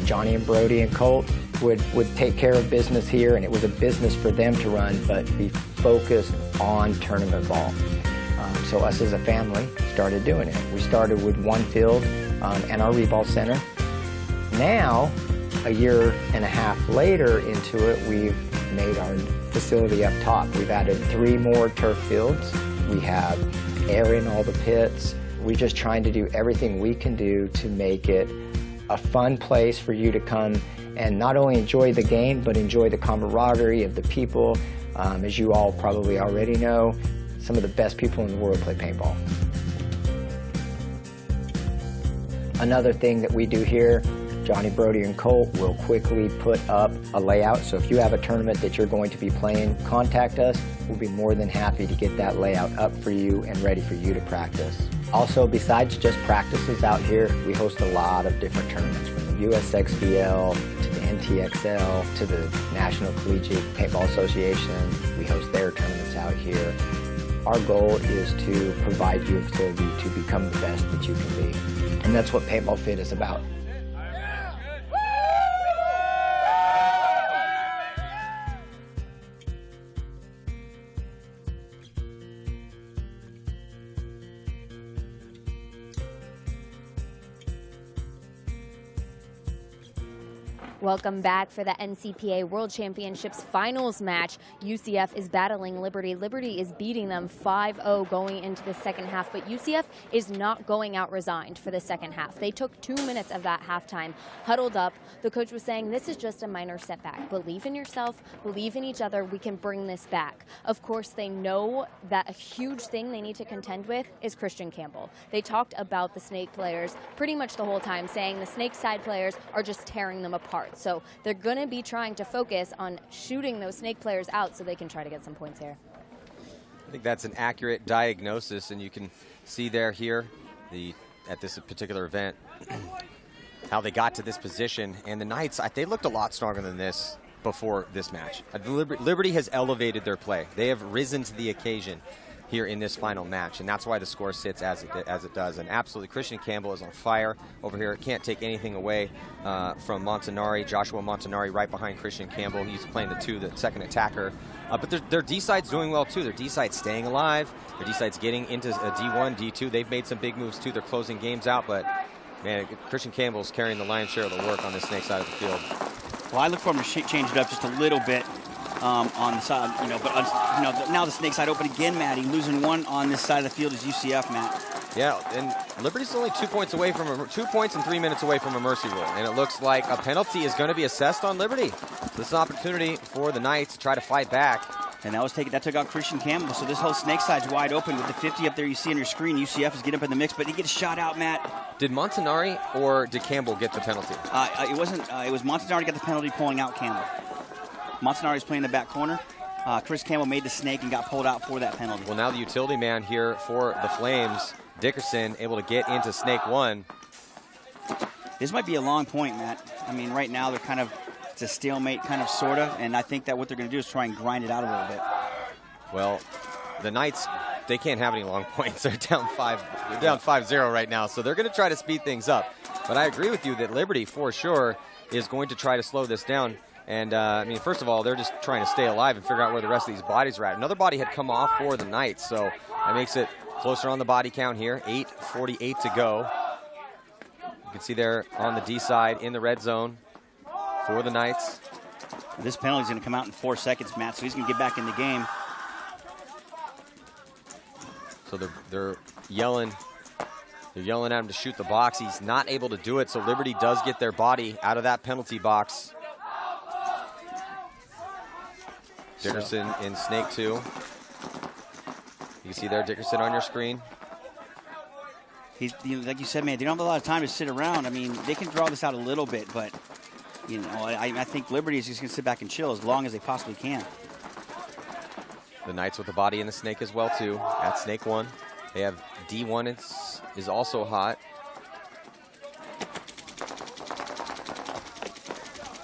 Johnny and Brody and Colt would take care of business here, and it was a business for them to run, but be focused on tournament ball. So us as a family started doing it. We started with one field and our reball center. Now, a year and a half later into it, we've made our facility up top. We've added 3 more turf fields. We have air in all the pits. We're just trying to do everything we can do to make it a fun place for you to come and not only enjoy the game, but enjoy the camaraderie of the people. As you all probably already know, some of the best people in the world play paintball. Another thing that we do here, Johnny, Brody, and Colt will quickly put up a layout. So if you have a tournament that you're going to be playing, contact us. We'll be more than happy to get that layout up for you and ready for you to practice. Also, besides just practices out here, we host a lot of different tournaments, from the USXBL to the NTXL to the National Collegiate Paintball Association. We host their tournaments out here. Our goal is to provide you a facility to become the best that you can be. And that's what Paintball Fit is about. Welcome back for the NCPA World Championships finals match. UCF is battling Liberty. Liberty is beating them 5-0 going into the second half, but UCF is not going out resigned for the second half. They took 2 minutes of that halftime, huddled up. The coach was saying, this is just a minor setback. Believe in yourself, believe in each other. We can bring this back. Of course, they know that a huge thing they need to contend with is Christian Campbell. They talked about the Snake players pretty much the whole time, saying the Snake side players are just tearing them apart. So they're going to be trying to focus on shooting those Snake players out so they can try to get some points here. I think that's an accurate diagnosis, and you can see there here at this particular event how they got to this position. And the Knights, they looked a lot stronger than this before this match. Liberty has elevated their play. They have risen to the occasion. here in this final match, and that's why the score sits as it does. And absolutely, Christian Campbell is on fire over here. Can't take anything away from Montanari. Joshua Montanari right behind Christian Campbell. He's playing the second attacker. But their D-side's doing well, too. Their D-side's staying alive. Their D-side's getting into a D1, D2. They've made some big moves, too. They're closing games out, but, man, Christian Campbell's carrying the lion's share of the work on the snake side of the field. Well, I look for him to change it up just a little bit. On the side, but now the snake side open again, Matty. Losing one on this side of the field is UCF, Matt. Yeah, and Liberty's only 2 points away from 2 points and 3 minutes away from a mercy rule, and it looks like a penalty is going to be assessed on Liberty. This is an opportunity for the Knights to try to fight back. And that took out Christian Campbell. So this whole snake side's wide open with the 50 up there. You see on your screen, UCF is getting up in the mix, but he gets shot out, Matt. Did Montanari or did Campbell get the penalty? It wasn't. It was Montanari got the penalty, pulling out Campbell. Montanari's playing the back corner. Chris Campbell made the snake and got pulled out for that penalty. Well, now the utility man here for the Flames, Dickerson, able to get into snake one. This might be a long point, Matt. I mean, right now they're it's a stalemate, sort of, and I think that what they're going to do is try and grind it out a little bit. Well, the Knights, they can't have any long points. They're down 5-0 right now, so they're going to try to speed things up. But I agree with you that Liberty, for sure, is going to try to slow this down. And, first of all, they're just trying to stay alive and figure out where the rest of these bodies are at. Another body had come off for the Knights, so that makes it closer on the body count here. 8:48 to go. You can see there on the D side in the red zone for the Knights. This penalty is going to come out in 4 seconds, Matt, so he's going to get back in the game. So they're yelling. They're yelling at him to shoot the box. He's not able to do it, so Liberty does get their body out of that penalty box. Dickerson in snake 2. You can see there Dickerson on your screen. He's, like you said, man, they don't have a lot of time to sit around. I mean, they can draw this out a little bit, but, I think Liberty is just going to sit back and chill as long as they possibly can. The Knights with the body in the snake as well, too, at snake 1. They have D1 is also hot.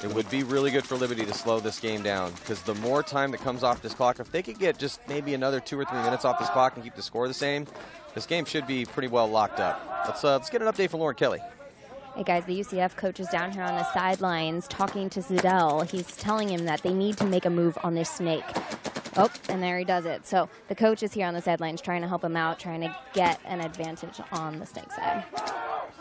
It would be really good for Liberty to slow this game down, because the more time that comes off this clock, if they could get just maybe another 2 or 3 minutes off this clock and keep the score the same, this game should be pretty well locked up. Let's get an update from Lauren Kelly. Hey guys, the UCF coach is down here on the sidelines talking to Tindall. He's telling him that they need to make a move on this snake. Oh, and there he does it. So the coach is here on the sidelines trying to help him out, trying to get an advantage on the snake side.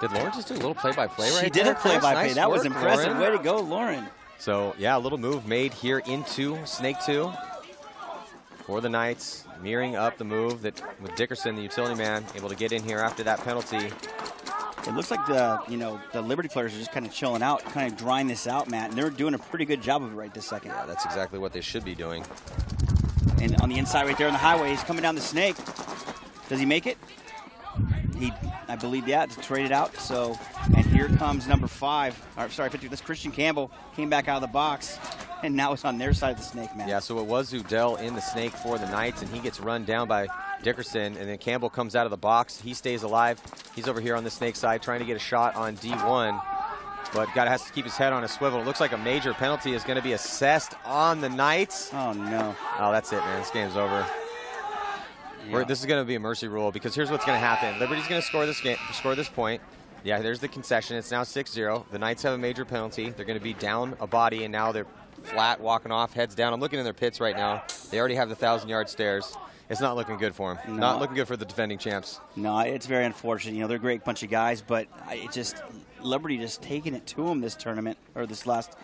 Did Lauren just do a little play-by-play right there? She did a play-by-play. Nice that work, was impressive. Lauren. Way to go, Lauren. So, yeah, a little move made here into snake 2 for the Knights, mirroring up the move that with Dickerson, the utility man, able to get in here after that penalty. It looks like the Liberty players are just kind of chilling out, kind of grind this out, Matt, and they're doing a pretty good job of it right this second. Yeah, that's exactly what they should be doing. And on the inside right there on the highway, he's coming down the snake. Does he make it? I believe, yeah, to trade it out. So, and here comes number 5. Or, sorry, 50. This Christian Campbell came back out of the box, and now it's on their side of the snake, man. Yeah, so it was Udell in the snake for the Knights, and he gets run down by Dickerson, and then Campbell comes out of the box. He stays alive. He's over here on the snake side trying to get a shot on D1, but has to keep his head on a swivel. It looks like a major penalty is going to be assessed on the Knights. Oh, no. Oh, that's it, man. This game's over. Yeah. This is going to be a mercy rule, because here's what's going to happen. Liberty's going to score this point. Yeah, there's the concession. It's now 6-0. The Knights have a major penalty. They're going to be down a body, and now they're flat, walking off, heads down. I'm looking in their pits right now. They already have the 1,000-yard stairs. It's not looking good for them. No. Not looking good for the defending champs. No, it's very unfortunate. They're a great bunch of guys, but Liberty just taking it to them this tournament, or this last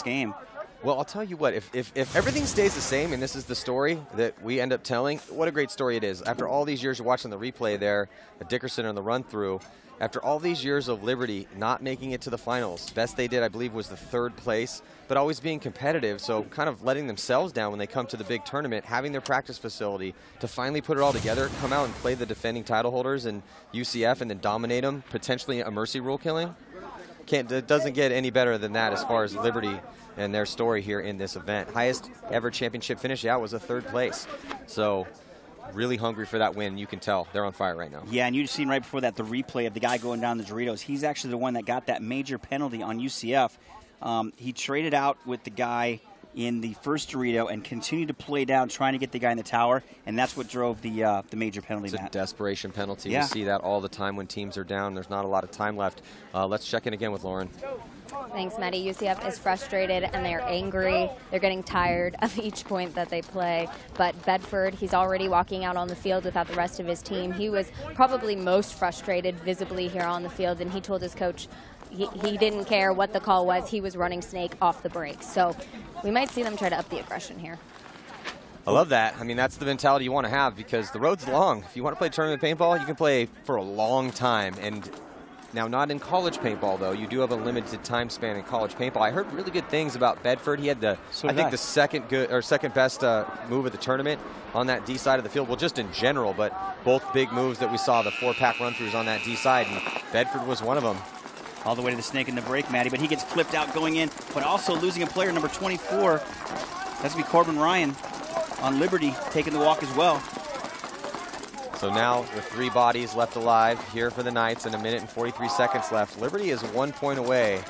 game. Well, I'll tell you what, if everything stays the same, and this is the story that we end up telling, what a great story it is. After all these years, you're watching the replay there, Dickerson on the run-through, after all these years of Liberty not making it to the finals, best they did, I believe, was the 3rd place, but always being competitive, so kind of letting themselves down when they come to the big tournament, having their practice facility to finally put it all together, come out and play the defending title holders in UCF and then dominate them, potentially a mercy rule killing. It doesn't get any better than that as far as Liberty and their story here in this event. Highest ever championship finish, was a 3rd place. So really hungry for that win. You can tell they're on fire right now. Yeah, and you've seen right before that the replay of the guy going down the Doritos. He's actually the one that got that major penalty on UCF. He traded out with the guy in the first Dorito and continued to play down, trying to get the guy in the tower, and that's what drove the major penalty. It's a desperation penalty. Yeah. We see that all the time when teams are down. There's not a lot of time left. Let's check in again with Lauren. Thanks, Maddie. UCF is frustrated and they're angry. They're getting tired of each point that they play. But Bedford, he's already walking out on the field without the rest of his team. He was probably most frustrated visibly here on the field, and he told his coach he didn't care what the call was. He was running snake off the brakes. So we might see them try to up the aggression here. I love that. I mean, that's the mentality you want to have because the road's long. If you want to play tournament paintball, you can play for a long time. And now, not in college paintball, though. You do have a limited time span in college paintball. I heard really good things about Bedford. He had the second best move of the tournament on that D side of the field. Well, just in general, but both big moves that we saw, the 4-pack run-throughs on that D side, and Bedford was one of them. All the way to the snake in the break, Maddie, but he gets clipped out going in, but also losing a player, number 24. That's going to be Corbin Ryan on Liberty, taking the walk as well. So now with 3 bodies left alive here for the Knights and 1 minute and 43 seconds left. Liberty is 1 point away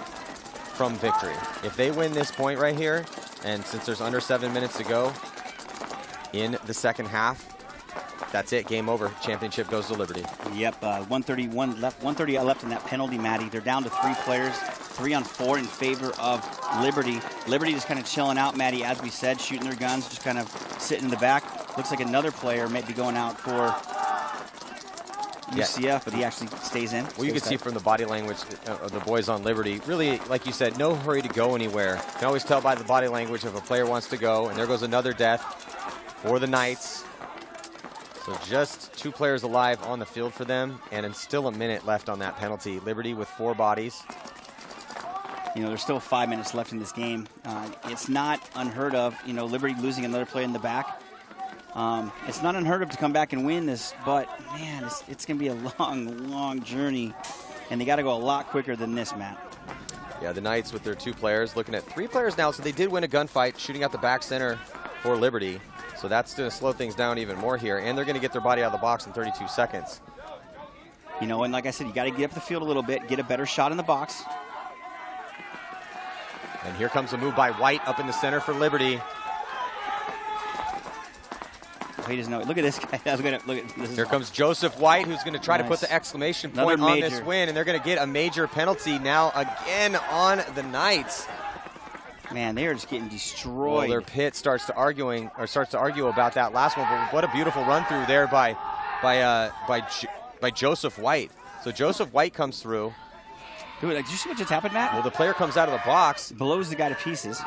from victory. If they win this point right here, and since there's under 7 minutes to go in the second half, that's it, game over. Championship goes to Liberty. Yep, 131 left, 130 left in that penalty, Maddie. They're down to 3 players, 3 on 4 in favor of Liberty. Liberty just kind of chilling out, Maddie, as we said, shooting their guns, just kind of sitting in the back. Looks like another player may be going out for UCF, but he actually stays in. Well, you can see from the body language of the boys on Liberty, really, like you said, no hurry to go anywhere. You can always tell by the body language if a player wants to go, and there goes another death for the Knights. So just 2 players alive on the field for them, and it's still 1 minute left on that penalty. Liberty with 4 bodies. You know, there's still 5 minutes left in this game. It's not unheard of, you know, Liberty losing another player in the back. It's not unheard of to come back and win this, but, man, it's going to be a long, long journey, and they got to go a lot quicker than this, Matt. Yeah, the Knights with their 2 players, looking at 3 players now, so they did win a gunfight, shooting out the back center for Liberty. So that's going to slow things down even more here, and they're going to get their body out of the box in 32 seconds. You know, and like I said, you got to get up the field a little bit, get a better shot in the box. And here comes a move by White up in the center for Liberty. He doesn't know. Look at this guy. Here comes Joseph White, who's going to try to put the exclamation point on this win, and they're going to get a major penalty now again on the Knights. Man, they are just getting destroyed. Well, their pit starts to argue about that last one, but what a beautiful run through there by Joseph White. So Joseph White comes through. Dude, did you see what just happened, Matt? Well, the player comes out of the box, blows the guy to pieces,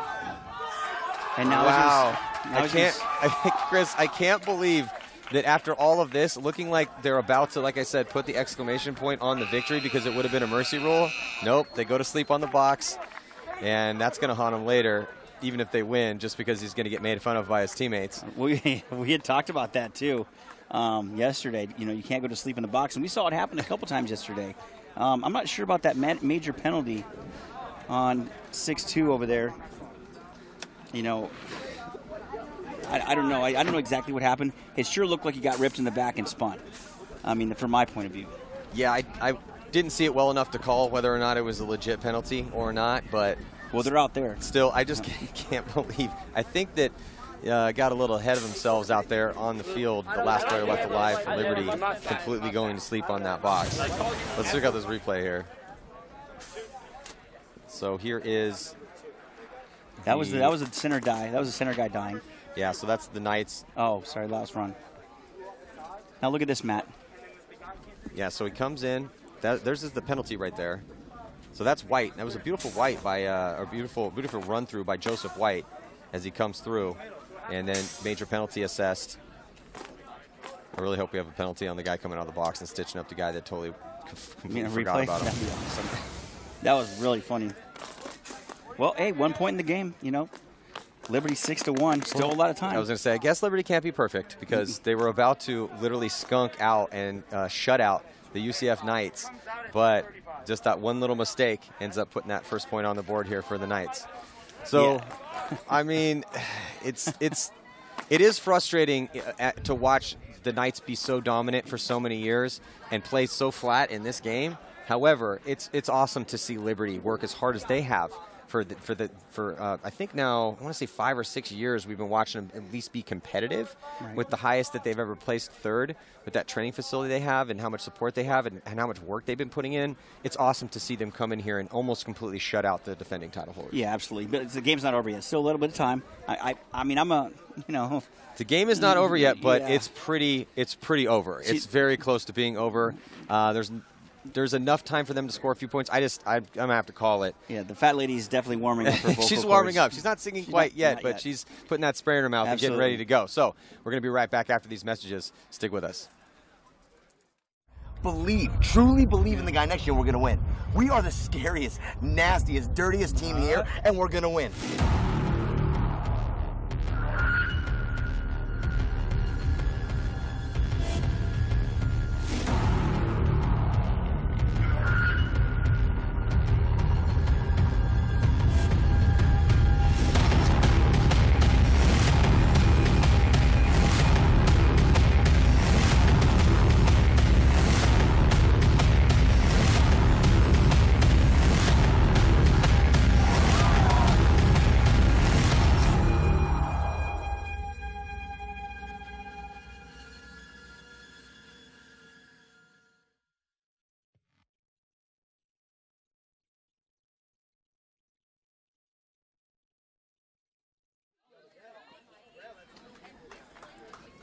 and now wow. Chris, I can't believe that after all of this, looking like they're about to, like I said, put the exclamation point on the victory because it would have been a mercy rule. Nope, they go to sleep on the box, and that's going to haunt him later, even if they win, just because he's going to get made fun of by his teammates. We had talked about that too yesterday. You know, you can't go to sleep in the box, and we saw it happen a couple times yesterday. I'm not sure about that major penalty on 6-2 over there. You know, I don't know. I don't know exactly what happened. It sure looked like he got ripped in the back and spun. I mean, from my point of view. Yeah, I didn't see it well enough to call whether or not it was a legit penalty or not, but... Well, they're out there. Still, I just can't believe. I think that got a little ahead of themselves out there on the field. The last player left alive for Liberty completely going to sleep on that box. Let's check out this replay here. So here is... That was a center die. That was a center guy dying. Yeah, so that's the Knights. Oh, sorry, last run. Now look at this, Matt. Yeah, so he comes in. There's the penalty right there. So that's White. That was a beautiful White by a beautiful run through by Joseph White as he comes through, and then major penalty assessed. I really hope we have a penalty on the guy coming out of the box and stitching up the guy that totally forgot about him. That'd be awesome. That was really funny. Well, hey, 1 point in the game, you know. Liberty 6-1, still a lot of time. I was going to say, I guess Liberty can't be perfect because they were about to literally skunk out and shut out the UCF Knights, but just that one little mistake ends up putting that first point on the board here for the Knights. So, yeah. I mean, it is frustrating to watch the Knights be so dominant for so many years and play so flat in this game. However, it's awesome to see Liberty work as hard as they have I think now I want to say 5 or 6 years we've been watching them at least be competitive with the highest that they've ever placed third with that training facility they have and how much support they have and how much work they've been putting in. It's awesome to see them come in here and almost completely shut out the defending title holders. Yeah, absolutely. But the game's not over yet. Still a little bit of time. I mean, the game is not over yet, but yeah. it's pretty over. It's very close to being over. There's enough time for them to score a few points. I'm gonna have to call it. Yeah, the fat lady is definitely warming up her vocal She's cords. warming up. She's not singing quite yet, but yet. she's putting that spray in her mouth and getting ready to go. So we're gonna be right back after these messages. Stick with us. Truly believe in the guy next year. We're gonna win. We are the scariest, nastiest, dirtiest team here, and we're gonna win.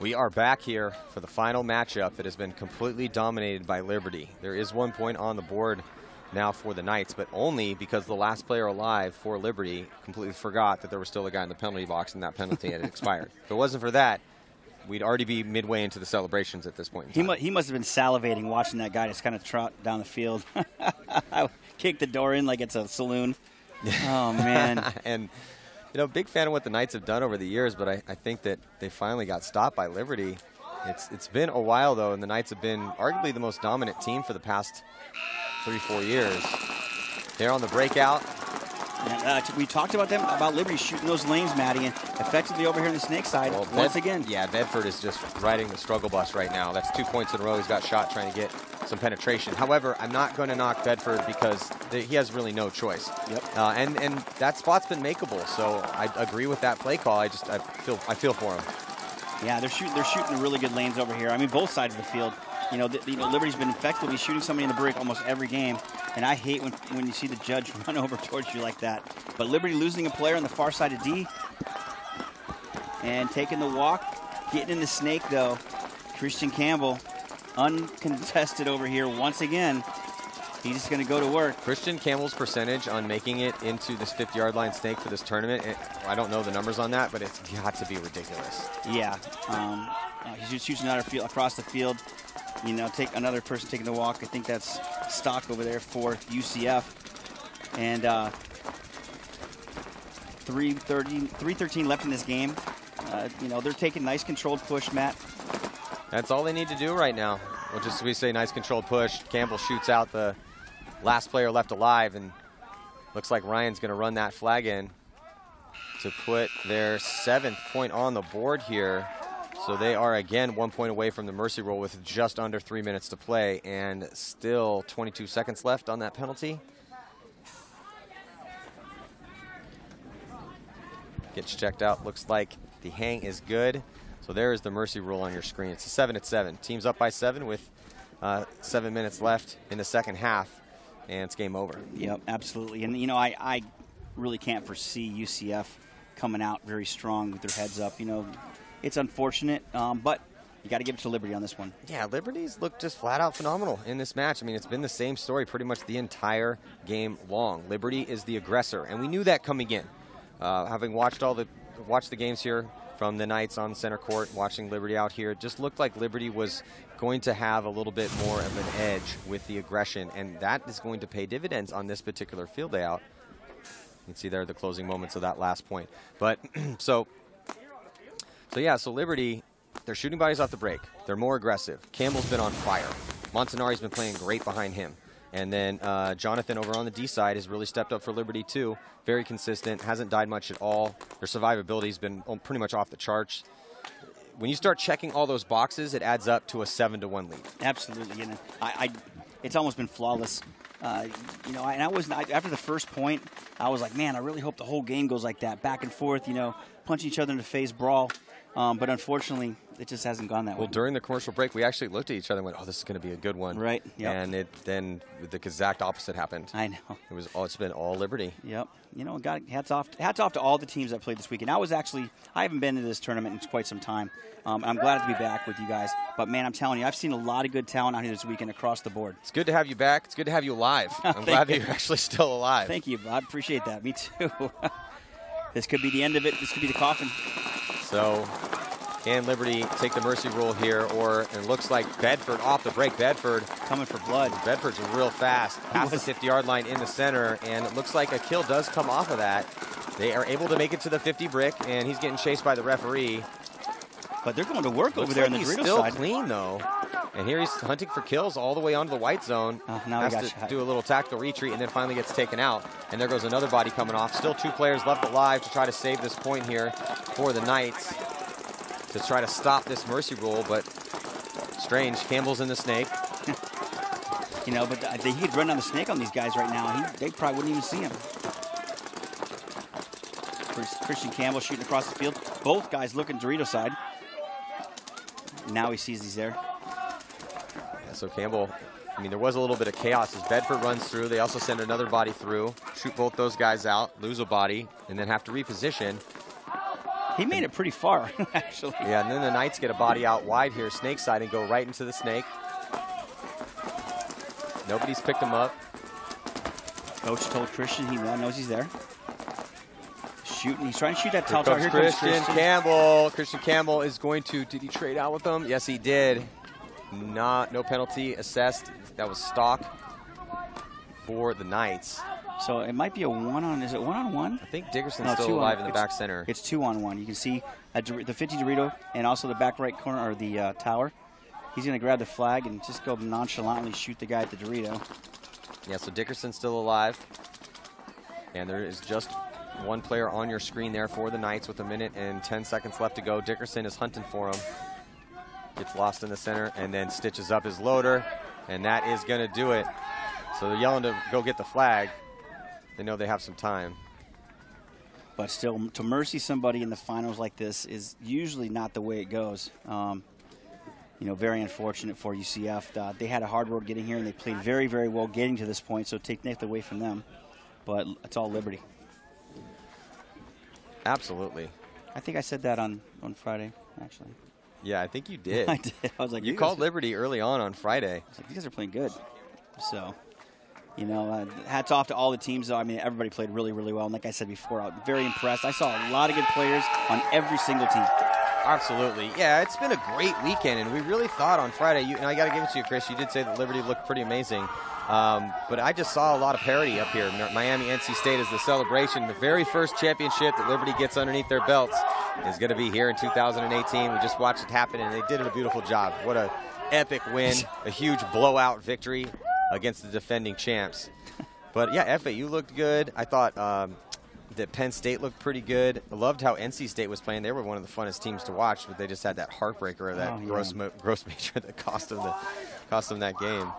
We are back here for the final matchup that has been completely dominated by Liberty. There is 1 point on the board now for the Knights, but only because the last player alive for Liberty completely forgot that there was still a guy in the penalty box and that penalty had expired. If it wasn't for that, we'd already be midway into the celebrations at this point in time. He must have been salivating watching that guy just kind of trot down the field. Kick the door in like it's a saloon. Oh, man. And big fan of what the Knights have done over the years, but I think that they finally got stopped by Liberty. It's been a while, though, and the Knights have been arguably the most dominant team for the past 3-4 years. They're on the breakout. We talked about Liberty shooting those lanes, Matty, and effectively over here on the Snake side once again. Yeah, Bedford is just riding the struggle bus right now. That's 2 points in a row. He's got shot trying to get some penetration. However, I'm not going to knock Bedford because he has really no choice. Yep. And that spot's been makeable, so I agree with that play call. I feel for him. Yeah, they're shooting the really good lanes over here. I mean, both sides of the field. Liberty's been effectively shooting somebody in the brick almost every game, and I hate when you see the judge run over towards you like that. But Liberty losing a player on the far side of D and taking the walk, getting in the Snake, though. Christian Campbell, uncontested over here once again. He's just going to go to work. Christian Campbell's percentage on making it into this 50-yard line Snake for this tournament, I don't know the numbers on that, but it's got to be ridiculous. Yeah. He's shooting across the field. Take another person taking the walk. I think that's Stock over there for UCF. And 3:13 left in this game. They're taking nice controlled push, Matt. That's all they need to do right now. We say nice controlled push. Campbell shoots out the last player left alive, and looks like Ryan's going to run that flag in to put their 7th point on the board here. So they are again 1 point away from the mercy roll with just under 3 minutes to play and still 22 seconds left on that penalty. Gets checked out. Looks like the hang is good. So there is the mercy rule on your screen. It's a 7-7. Team's up by 7 with 7 minutes left in the second half, and it's game over. Yep, absolutely. And, I really can't foresee UCF coming out very strong with their heads up. It's unfortunate, but you got to give it to Liberty on this one. Yeah, Liberty's looked just flat out phenomenal in this match. I mean, it's been the same story pretty much the entire game long. Liberty is the aggressor, and we knew that coming in. Having watched the games here from the Knights on center court, watching Liberty out here, it just looked like Liberty was going to have a little bit more of an edge with the aggression, and that is going to pay dividends on this particular field layout. You can see there the closing moments of that last point. But so Liberty, they're shooting bodies off the break. They're more aggressive. Campbell's been on fire. Montanari's been playing great behind him. And then Jonathan over on the D side has really stepped up for Liberty too. Very consistent, hasn't died much at all. Their survivability's been pretty much off the charts. When you start checking all those boxes, it adds up to a 7-1 lead. Absolutely, and it's almost been flawless. You know, and I wasn't, after the first point, I was like, man, I really hope the whole game goes like that, back and forth, you know, punch each other in the face, brawl. But unfortunately, it just hasn't gone that way. Well, during the commercial break, we actually looked at each other and went, oh, this is going to be a good one. Right, yep. And then the exact opposite happened. I know. It's been all Liberty. Yep. You know, hats off to all the teams that played this weekend. I haven't been to this tournament in quite some time. I'm glad to be back with you guys. But, man, I'm telling you, I've seen a lot of good talent out here this weekend across the board. It's good to have you back. It's good to have you alive. I'm glad that you're actually still alive. Thank you. I appreciate that. Me too. This could be the end of it. This could be the coffin. So can Liberty take the mercy rule here, or it looks like Bedford off the break. Bedford coming for blood. Bedford's real fast. Past the 50-yard line in the center, and it looks like a kill does come off of that. They are able to make it to the 50 brick, and he's getting chased by the referee. But they're going to work over there on the Dorito side. He's still clean, though. And here he's hunting for kills all the way onto the white zone. Now has to do a little tactical retreat, and then finally gets taken out. And there goes another body coming off. Still 2 players left alive to try to save this point here for the Knights, to try to stop this mercy rule. But strange, Campbell's in the snake. You know, but he could run down the snake on these guys right now. They probably wouldn't even see him. Christian Campbell shooting across the field. Both guys looking Dorito side. Now he sees he's there. Yeah, so Campbell, I mean, there was a little bit of chaos as Bedford runs through. They also send another body through, shoot both those guys out, lose a body, and then have to reposition. He made it pretty far, actually. Yeah, and then the Knights get a body out wide here, snake side, and go right into the snake. Nobody's picked him up. Coach told Christian he knows he's there. Shooting, he's trying to shoot that tall Here target. comes Christian Campbell. Christian Campbell is going to, did he trade out with them? Yes, he did. No penalty assessed. That was stock for the Knights. So it might be a one-on, is it one-on-one? I think Dickerson's still alive in the back center. It's 2-on-1. You can see the 50 Dorito and also the back right corner, or the tower. He's going to grab the flag and just go nonchalantly shoot the guy at the Dorito. Yeah, so Dickerson's still alive. And there is just one player on your screen there for the Knights with 1 minute and 10 seconds left to go. Dickerson is hunting for him. Gets lost in the center and then stitches up his loader. And that is going to do it. So they're yelling to go get the flag. They know they have some time. But still, to mercy somebody in the finals like this is usually not the way it goes. You know, very unfortunate for UCF. They had a hard road getting here, and they played very, very well getting to this point, so take nothing away from them. But it's all Liberty. Absolutely. I think I said that on Friday, actually. Yeah, I think you did. I did. I was like, you called Liberty early on Friday. I was like, these guys are playing good. So, you know, hats off to all the teams, though. I mean, everybody played really, really well. And like I said before, I'm very impressed. I saw a lot of good players on every single team. Absolutely. Yeah, it's been a great weekend, and we really thought on Friday, and I got to give it to you, Chris, you did say that Liberty looked pretty amazing. But I just saw a lot of parity up here. Miami NC State is the celebration. The very first championship that Liberty gets underneath their belts is going to be here in 2018. We just watched it happen, and they did a beautiful job. What an epic win, a huge blowout victory against the defending champs. But, yeah, FAU looked good. I thought that Penn State looked pretty good. I loved how NC State was playing. They were one of the funnest teams to watch, but they just had that heartbreaker, that gross major that cost them that game.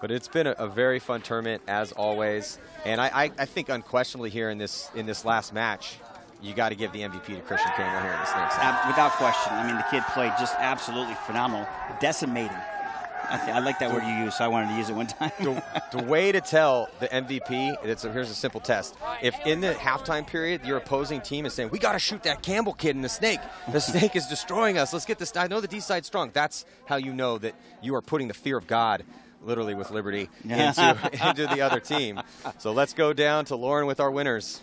But it's been a very fun tournament, as always. And I think unquestionably here in this last match, you got to give the MVP to Christian Campbell here in the Snakes. Without question. I mean, the kid played just absolutely phenomenal. Decimating. I like that word you used, so I wanted to use it one time. The way to tell the MVP, here's a simple test. If in the halftime period, your opposing team is saying, we got to shoot that Campbell kid in the snake. The snake is destroying us. Let's get this. I know the D side's strong. That's how you know that you are putting the fear of God, literally with Liberty, into the other team. So let's go down to Lauren with our winners.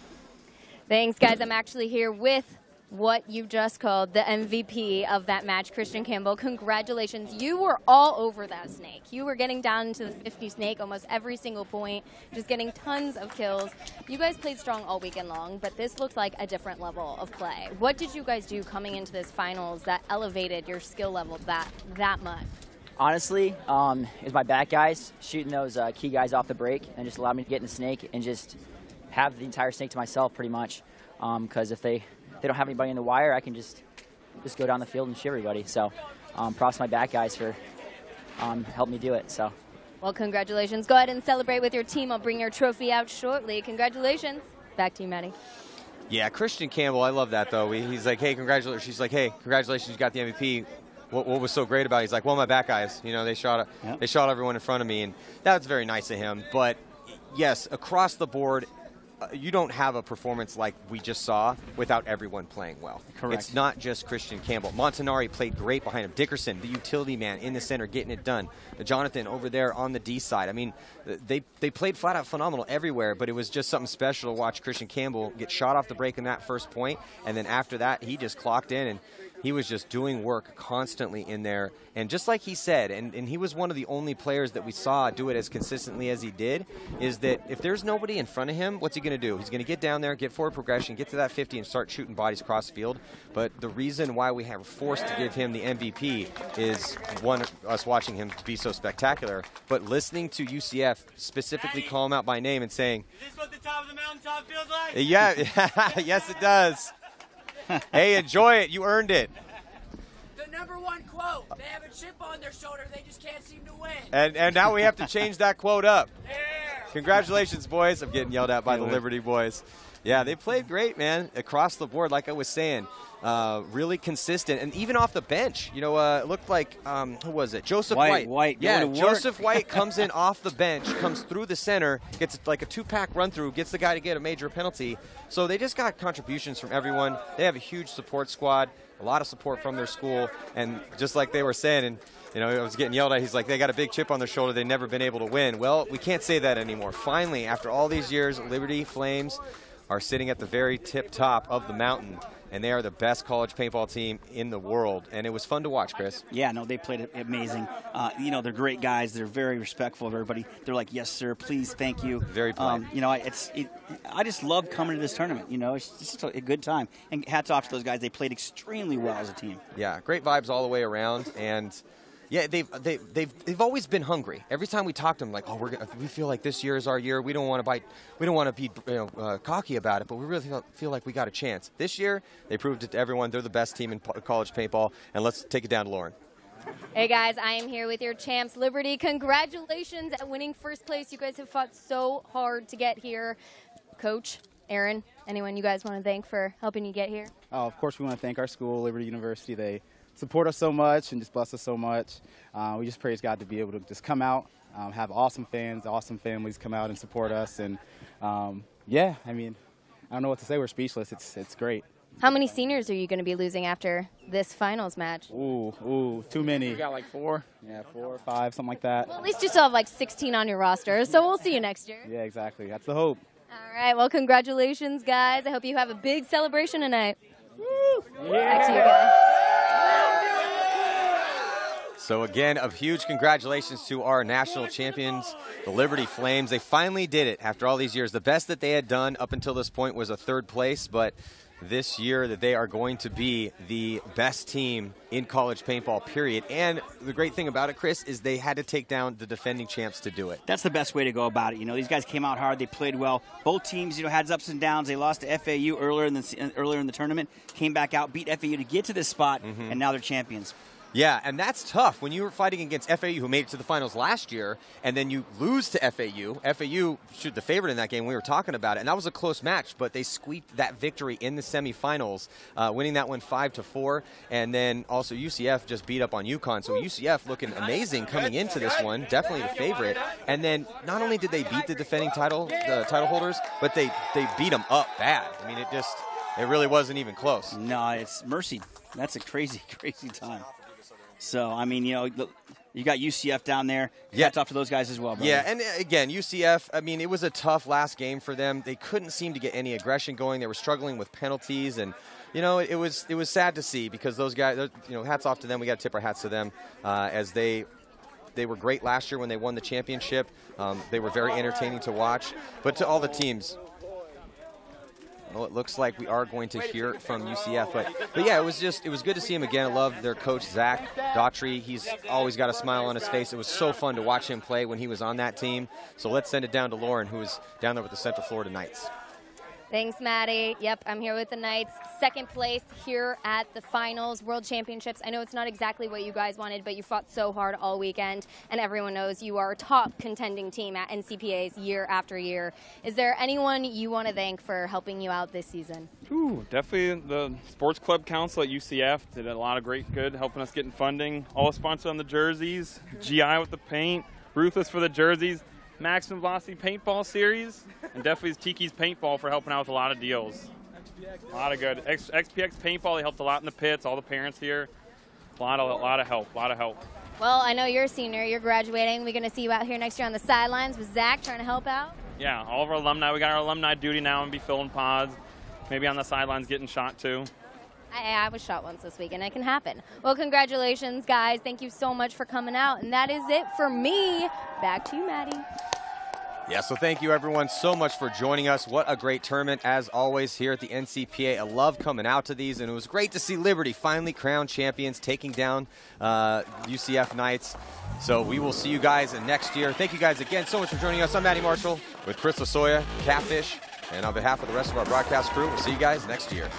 Thanks, guys. I'm actually here with what you just called the MVP of that match, Christian Campbell. Congratulations. You were all over that snake. You were getting down to the 50 snake almost every single point, just getting tons of kills. You guys played strong all weekend long, but this looked like a different level of play. What did you guys do coming into this finals that elevated your skill level that much? Honestly, it was my back guys shooting those key guys off the break and just allowed me to get in the snake and just have the entire snake to myself pretty much. Because if they don't have anybody in the wire, I can just go down the field and shoot everybody. So props to my back guys for helping me do it. So Well, congratulations. Go ahead and celebrate with your team. I'll bring your trophy out shortly. Congratulations. Back to you, Maddie. Yeah, Christian Campbell, I love that, though. He's like, hey, congratulations. She's like, hey, congratulations, you got the MVP. What was so great about it? He's like, well, my back guys, you know, they shot everyone in front of me, and that's very nice of him. But, yes, across the board, you don't have a performance like we just saw without everyone playing well. Correct. It's not just Christian Campbell. Montanari played great behind him. Dickerson, the utility man in the center, getting it done. Jonathan over there on the D side. I mean, they played flat out phenomenal everywhere, but it was just something special to watch Christian Campbell get shot off the break in that first point, and then after that, he just clocked in, and he was just doing work constantly in there. And just like he said, and he was one of the only players that we saw do it as consistently as he did, is that if there's nobody in front of him, what's he going to do? He's going to get down there, get forward progression, get to that 50, and start shooting bodies across the field. But the reason why we have forced to give him the MVP is, one, us watching him be so spectacular, but listening to UCF specifically call him out by name and saying, is this what the top of the mountaintop feels like? Yeah, yes it does. Hey, enjoy it. You earned it. The #1 quote. They have a chip on their shoulder. They just can't seem to win. And now we have to change that quote up. Congratulations, boys. I'm getting yelled at by the Liberty boys. Yeah, they played great, man, across the board, like I was saying. Really consistent. And even off the bench, you know, it looked like, who was it? Joseph White. Yeah, Joseph White comes in off the bench, comes through the center, gets like a two-pack run-through, gets the guy to get a major penalty. So they just got contributions from everyone. They have a huge support squad, a lot of support from their school. And just like they were saying, and you know, I was getting yelled at. He's like, they got a big chip on their shoulder. They've never been able to win. Well, we can't say that anymore. Finally, after all these years, Liberty Flames are sitting at the very tip top of the mountain, and they are the best college paintball team in the world. And it was fun to watch, Chris. Yeah, no, they played amazing. You know, they're great guys. They're very respectful of everybody. They're like, yes, sir, please, thank you. Very polite. You know, I just love coming to this tournament. You know, it's just a good time. And hats off to those guys. They played extremely well as a team. Yeah, great vibes all the way around. And yeah, they've always been hungry. Every time we talk to them, like, oh, we feel like this year is our year. We don't want to be cocky about it, but we really feel like we got a chance. This year, they proved it to everyone. They're the best team in college paintball. And let's take it down to Lauren. Hey guys, I am here with your champs, Liberty. Congratulations at winning first place. You guys have fought so hard to get here. Coach, Aaron, anyone you guys want to thank for helping you get here? Oh, of course, we want to thank our school, Liberty University. They support us so much and just bless us so much. We just praise God to be able to just come out, have awesome fans, awesome families come out and support us. And yeah, I mean, I don't know what to say. We're speechless. It's great. How many seniors are you going to be losing after this finals match? Ooh, too many. We got like 4. Yeah, 4 or 5, something like that. Well, at least you still have like 16 on your roster, so we'll see you next year. Yeah, exactly. That's the hope. All right, well, congratulations, guys. I hope you have a big celebration tonight. Woo! Yeah. Back to you guys. So again, a huge congratulations to our national champions, the Liberty Flames. They finally did it after all these years. The best that they had done up until this point was a 3rd place, but this year that they are going to be the best team in college paintball, period. And the great thing about it, Chris, is they had to take down the defending champs to do it. That's the best way to go about it. You know, these guys came out hard. They played well. Both teams, you know, had ups and downs. They lost to FAU earlier in the tournament, came back out, beat FAU to get to this spot, and now they're champions. Yeah, and that's tough when you were fighting against FAU, who made it to the finals last year, and then you lose to FAU. FAU should the favorite in that game. We were talking about it, and that was a close match, but they squeaked that victory in the semifinals, winning that one 5-4. And then also UCF just beat up on UConn. So UCF looking amazing coming into this one, definitely the favorite. And then not only did they beat the defending title holders, but they beat them up bad. I mean, it really wasn't even close. No, it's mercy. That's a crazy, crazy time. So, I mean, you know, you got UCF down there. Hats off to those guys as well, brother. Yeah, and again, UCF, I mean, it was a tough last game for them. They couldn't seem to get any aggression going. They were struggling with penalties, and, you know, it was sad to see because those guys, you know, hats off to them. We got to tip our hats to them as they were great last year when they won the championship. They were very entertaining to watch. But to all the teams, well, it looks like we are going to hear from UCF. But yeah, it was good to see him again. I love their coach, Zach Daughtry. He's always got a smile on his face. It was so fun to watch him play when he was on that team. So let's send it down to Lauren, who is down there with the Central Florida Knights. Thanks, Maddie. Yep, I'm here with the Knights. Second place here at the finals, World Championships. I know it's not exactly what you guys wanted, but you fought so hard all weekend, and everyone knows you are a top contending team at NCPAs year after year. Is there anyone you want to thank for helping you out this season? Ooh, definitely the Sports Club Council at UCF did a lot of great good helping us getting funding. All sponsored on the jerseys, GI with the paint, Ruthless for the jerseys, Maximum Velocity Paintball Series, and definitely Tiki's Paintball for helping out with a lot of deals. A lot of good. XPX Paintball, they helped a lot in the pits, all the parents here. A lot of help. Well, I know you're a senior, you're graduating. We're going to see you out here next year on the sidelines with Zach trying to help out. Yeah, all of our alumni. We got our alumni duty now and be filling pods. Maybe on the sidelines getting shot too. I was shot once this week, and it can happen. Well, congratulations, guys. Thank you so much for coming out. And that is it for me. Back to you, Maddie. Yeah, so thank you, everyone, so much for joining us. What a great tournament, as always, here at the NCPA. I love coming out to these, and it was great to see Liberty finally crowned champions, taking down UCF Knights. So we will see you guys next year. Thank you guys again so much for joining us. I'm Matty Marshall with Chris Lasoya, Catfish, and on behalf of the rest of our broadcast crew, we'll see you guys next year.